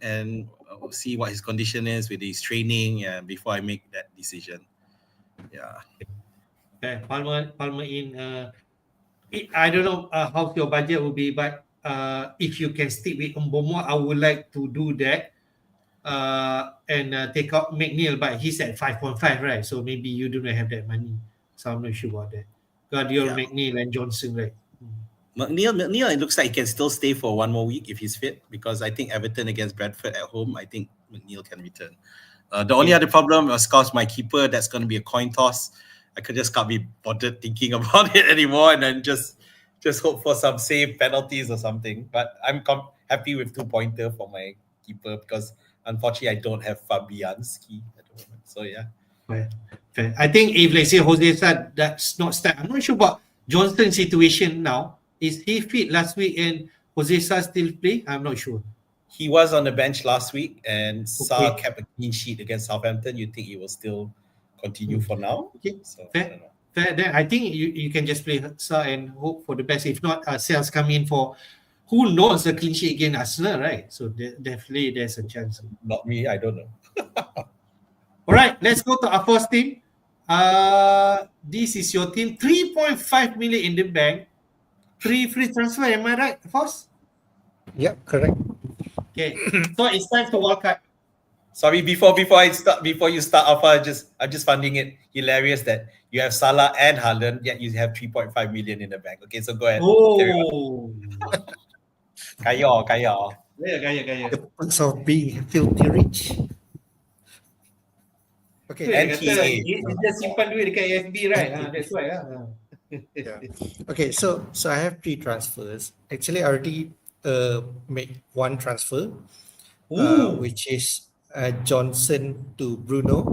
and we'll see what his condition is with his training before I make that decision. Yeah. Palmer in. I don't know how your budget will be, but if you can stick with Mbomo, I would like to do that. And take out McNeil, but he's at 5.5, right? So maybe you do not have that money. So I'm not sure about that. Guardiola, McNeil, and Johnson, right? McNeil, it looks like he can still stay for 1 more week if he's fit, because I think Everton against Bradford at home, I think McNeil can return. The only other problem, of course, my keeper, that's going to be a coin toss. I just can't be bothered thinking about it anymore, and then just hope for some save penalties or something. But I'm happy with 2-pointer for my keeper because unfortunately I don't have Fabianski at the moment. So yeah. Fair. I think if let's say Jose said that's not start, I'm not sure about Johnston's situation now. Is he fit last week and Jose still play? I'm not sure. He was on the bench last week, and Sa kept a clean sheet against Southampton. You think he will still continue for now? Okay. So I Fair. don't know. Then I think you can just play Sa and hope for the best. If not, sales come in for who knows the clean sheet against Arsenal, right? So definitely there's a chance. Not me, I don't know. All right, let's go to Afosz team. This is your team. 3.5 million in the bank. 3 free transfer. Am I right, Afosz? Yeah, correct. Okay, so it's time for Wildcard. Sorry, before you start off, I'm just finding it hilarious that you have Salah and Haaland, yet you have 3.5 million in the bank. Okay, so go ahead. Oh, Kaya. Gaya. The perks of being filthy rich. Okay. And Kata, he- dia just simpan duit dekat AFB, right? That's why. Yeah. Okay, so I have 3 transfers. Actually, I already made 1 transfer, which is Johnson to Bruno.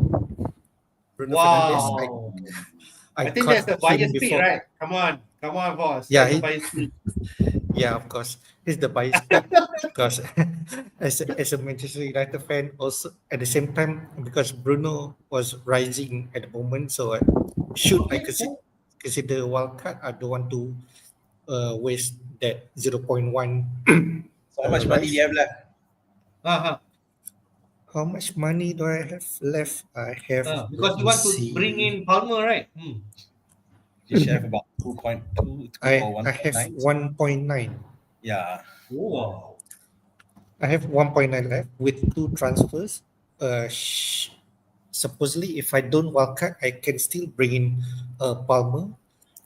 Fernandes. Wow. I think caught that's the him bias pick, before. right? Come on, boss. Yeah, That's the he- bias pick. Yeah, of course. He's the bias pick because as a Manchester United fan, also at the same time because Bruno was rising at the moment, so should I consider wildcard, I don't want to waste that 0.1. So how much money do you have left? How much money do I have left? I have Because you want to bring in Palmer, right? You should have about 2.2 I or have 1.9. 1.9. Yeah. Wow. I have 1.9 left with 2 transfers. Supposedly, if I don't wildcard, I can still bring in Palmer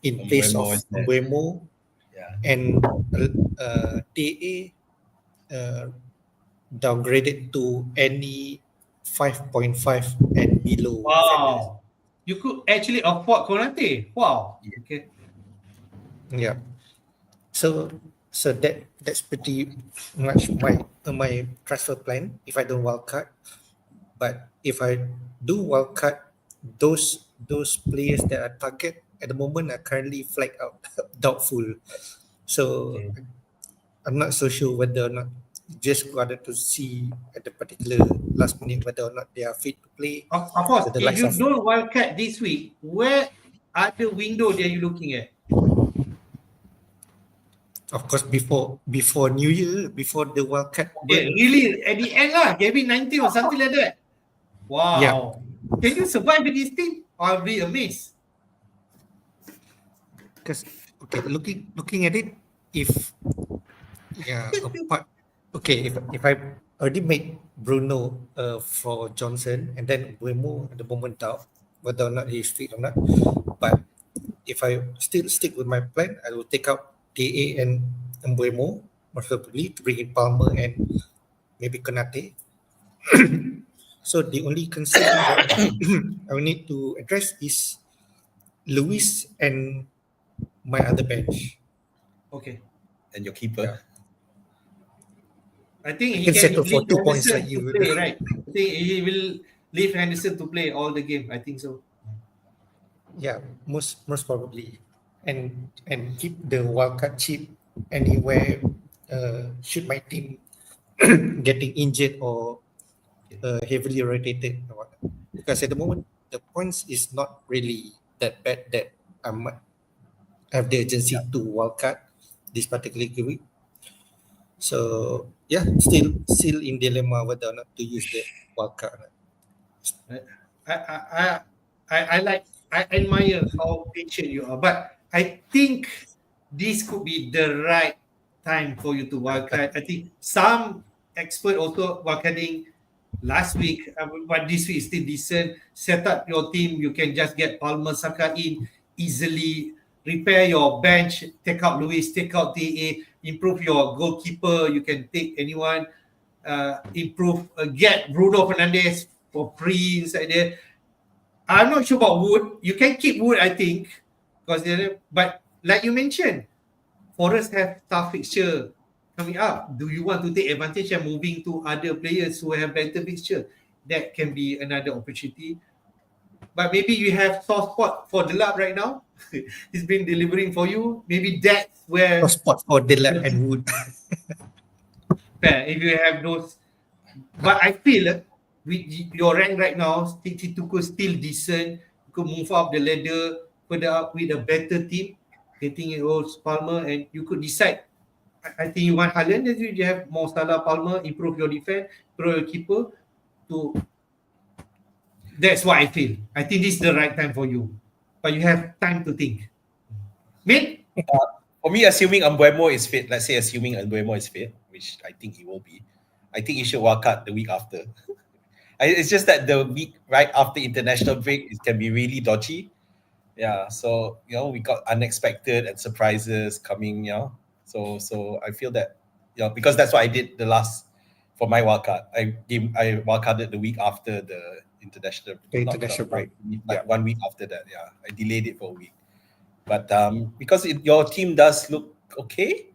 in place Mbeumo of is there. Mbeumo Yeah. and TA downgraded to any 5.5 and below. Wow. You could actually afford Konate. Wow. Yeah. Okay. Yeah. So that's pretty much my transfer plan if I don't wildcard. But if I do wildcard, those players that I target at the moment are currently flagged out doubtful. So Okay. I'm not so sure whether or not just wanted to see at the particular last minute whether or not they are fit to play. Of course, So the if likes you of- don't wildcard this week, where other window are you looking at? Of course, before New Year, before the wildcard. Okay, really, at the end lah, maybe 19 or something like that. Wow. Yeah. Can you survive with this team? I'll be amazed. Because okay, looking at it, if if I already made Bruno for Johnson and then Mbeumo at the moment doubt whether or not he's fit or not. But if I still stick with my plan, I will take out TA and Mbeumo most probably to bring in Palmer and maybe Konate. So the only concern that I will need to address is Luis and my other bench. Okay. And your keeper. Yeah. I think he Can can settle for leave 2 points Henderson like you. to play, right? I think he will leave Henderson to play all the game. I think so. Yeah, most probably, and keep the wildcard chip anywhere. Should my team getting injured or heavily rotated or what? Because at the moment the points is not really that bad that I might have the urgency to wildcard this particular week. So yeah, still in dilemma whether or not to use the wildcard. I admire how patient you are, but I think this could be the right time for you to wildcard. I think some expert also wildcarding last week, but this week is still decent. Set up your team. You can just get Palmer, Saka in easily. Repair your bench. Take out Luis. Take out TA. Improve your goalkeeper. You can take anyone. Improve. Get Bruno Fernandes for free inside there. I'm not sure about Wood. You can keep Wood, I think, but like you mentioned, Forest have tough fixture coming up. Do you want to take advantage and moving to other players who have better fixture? That can be another opportunity. But maybe you have soft spot for Delap right now. He's been delivering for you. Maybe that's where No spot for Delap and Wood. if you have those. But I feel with your rank right now, Tuku still decent. You could move up the ladder further up with a better team, getting it all Palmer, and you could decide. I think you want Haaland, then you have more Salah, Palmer, improve your defense, improve your keeper. That's what I feel. I think this is the right time for you, but you have time to think. Mate? For me, assuming Mbeumo is fit, let's say assuming Mbeumo is fit, which I think he will be, I think he should wildcard the week after. It's just that the week right after international break, it can be really dodgy. Yeah, so we got unexpected and surprises coming. So I feel that because that's what I did for my wildcard. I wildcarded the week after the international break. Like 1 week after that. Yeah, I delayed it for a week. But because your team does look okay,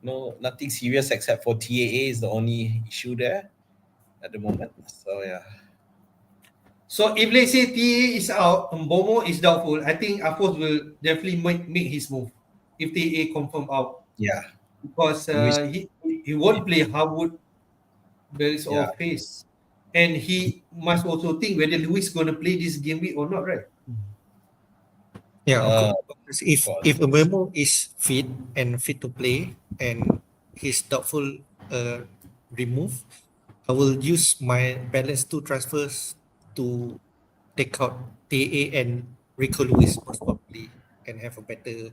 no, nothing serious except for TAA is the only issue there at the moment. So yeah. So if let's say TAA is out, Mbeumo is doubtful, I think Afosz will definitely make his move if TAA confirm out. Yeah. Because he won't play Harwood. There is all face. And he must also think whether Lewis going to play this game week or not, right? Yeah, if Mbeumo is fit to play and he's doubtful remove, I will use my balance 2 transfers to take out TA and Rico Lewis most probably and have a better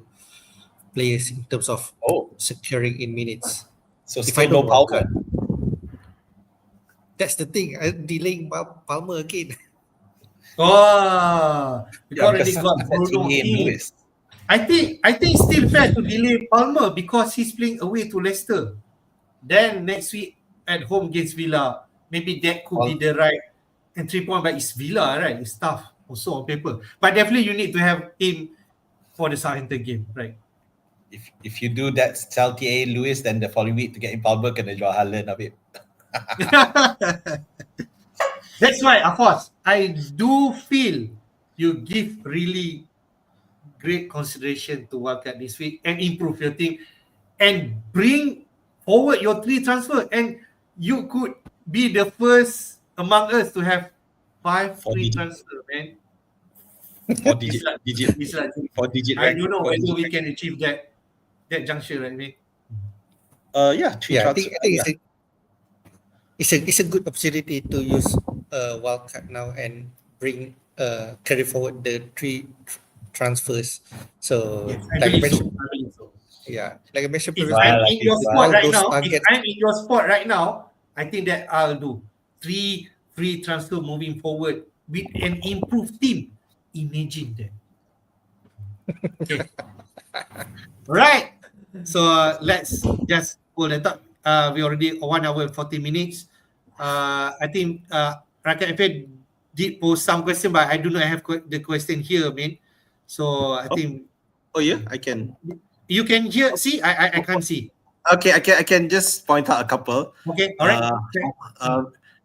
players in terms of securing in minutes. So if I know Palmer, that's the thing. I'm delaying Palmer again. Because got Bruno in. I think still fair to delay Palmer because he's playing away to Leicester. Then next week at home against Villa, maybe that could be the right entry point. But it's Villa, right? It's tough also on paper. But definitely you need to have him for the Southampton game, right? If you do that, sell TA Lewis, then the following week to get in Palmer, kena jual Haaland of it. That's why, Afosz, I do feel you give really great consideration to Wildcard this week and improve your team and bring forward your 3 transfer, and you could be the first among us to have 5 free transfer, man. 4 digit. I don't know whether we can achieve that juncture, right, mate? 3 I transfer. think it's a good opportunity to use wildcard now and bring carry forward the 3 transfers. So yes, I believe so. Yeah, like I mentioned If previously, I'm in your spot right now, I think that I'll do 3 free transfer moving forward with an improved team. Imagine that. Okay. Right. So let's just pull that up. We already 1 hour and 40 minutes. I think Rakyat FA did post some question, but I do not have the question here, man. So I think. Oh yeah, I can. You can hear. See, I can't see. Okay, I can just point out a couple. Okay, all right.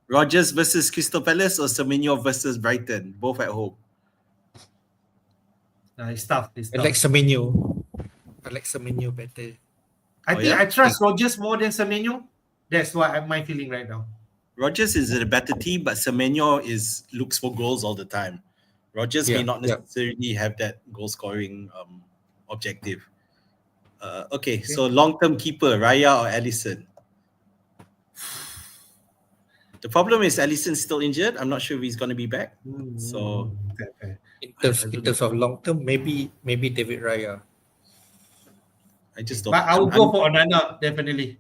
Rodgers versus Crystal Palace or Semenyo versus Brighton, both at home. It's tough. I like Semenyo better. I think I trust Rodgers more than Semenyo. That's what my feeling right now. Rodgers is a better team, but Semenyo looks for goals all the time. Rodgers may not necessarily have that goal scoring objective. Okay, so long-term keeper, Raya or Alisson? The problem is Alisson's still injured. I'm not sure if he's going to be back. So in terms of long-term, maybe David Raya. I just don't. But I will go for Onana, definitely.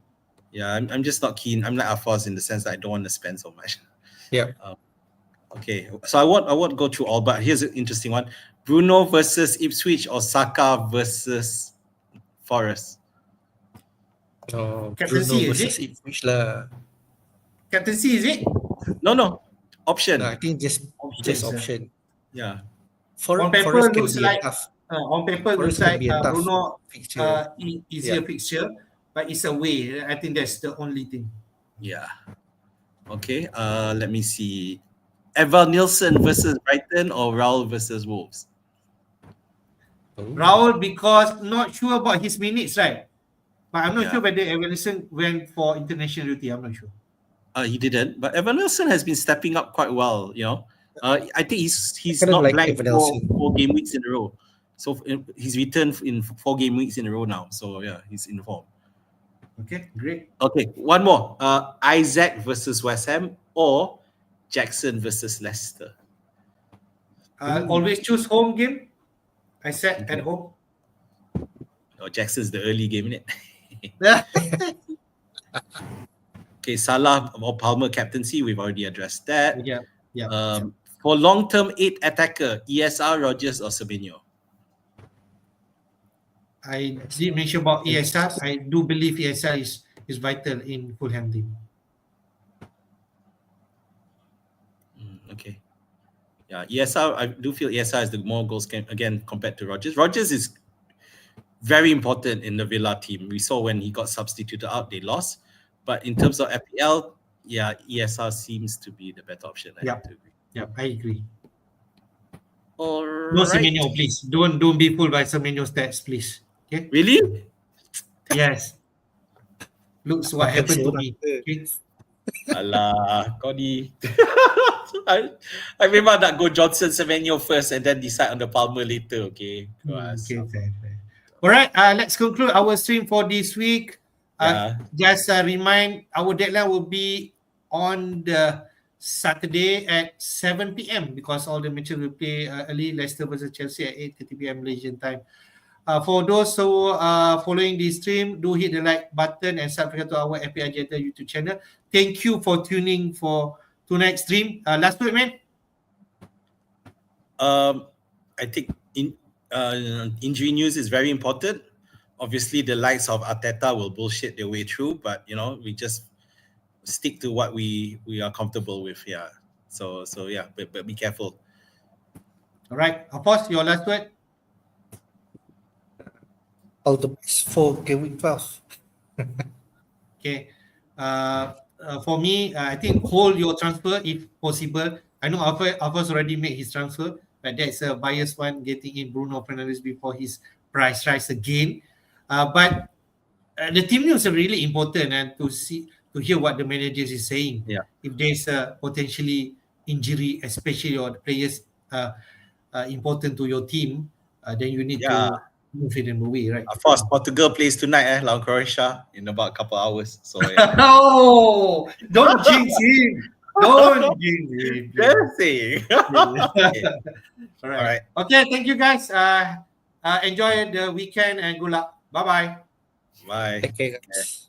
Yeah, I'm just not keen. I'm like Afosz in the sense that I don't want to spend so much. Yeah. Okay, so I won't go through all, but here's an interesting one: Bruno versus Ipswich or Saka versus Forest. Oh, Captaincy, Bruno versus Ipswich lah. Captaincy, is it? No. Option. I think just option. Yeah. On paper Forest can looks be like a tough. on paper looks Forest can like be a tough Bruno fixture. easier fixture, but it's away. I think that's the only thing. Yeah. Okay. Let me see. Evan Nielsen versus Brighton or Raul versus Wolves? Raul, because not sure about his minutes, right? But I'm not Yeah. sure whether Evanilson went for international duty. I'm not sure. He didn't, but Evan Nielsen has been stepping up quite well. I think he's kind of not like blank Evan for Nielsen. 4 game weeks in a row. So he's returned in 4 game weeks in a row now. So yeah, he's in form. Okay, great. Okay, one more. Isaac versus West Ham or Jackson versus Leicester. Always choose home game. I said at home. Oh, Jackson's the early game, innit? Okay, Salah or Palmer captaincy, we've already addressed that. Yeah. For long-term 8 attacker, ESR, Rodgers or Semenyo? I did mention about ESR. I do believe ESR is vital in Fulham team. Okay. Yeah, ESR, I do feel ESR is the more goals again compared to Rodgers. Rodgers is very important in the Villa team. We saw when he got substituted out, they lost. But in terms of FPL, yeah, ESR seems to be the better option. I have to agree. Yeah, I agree. All No right. Semenyo, please. Don't be fooled by Semenyo stats, please. Okay. Really? Yes. Looks what happened to me. Okay. Alah, kau ni. I memang nak go Johnson Semenyo first and then decide on the Palmer later, okay? Okay, fair. All right, let's conclude our stream for this week. Just remind, our deadline will be on the Saturday at 7 p.m. because all the matches will play early. Leicester versus Chelsea at 8:30 p.m. Malaysian time. For those who are following this stream, do hit the like button and subscribe to our FPL Jedi YouTube channel. Thank you for tuning for tonight's stream. Last word, man. I think injury news is very important. Obviously, the likes of Arteta will bullshit their way through, but we just stick to what we are comfortable with. Yeah. So yeah, but be careful. All right, Afosz, your last word. All the best for Gameweek 12. Okay. For me, I think hold your transfer if possible. I know Afosz already made his transfer, but that's a biased one, getting in Bruno Fernandes before his price rise again. But the team news are really important and to hear what the managers is saying. Yeah. If there's a potentially injury, especially or the players important to your team, then you need to move it away, right? Of course, Portugal plays tonight, lawan Croatia in about a couple hours. So yeah. No, don't jinx him. Don't jinx him. Just saying. Okay. All right. Okay, thank you guys. Enjoy the weekend and good luck. Bye-bye. Bye. Take care, guys.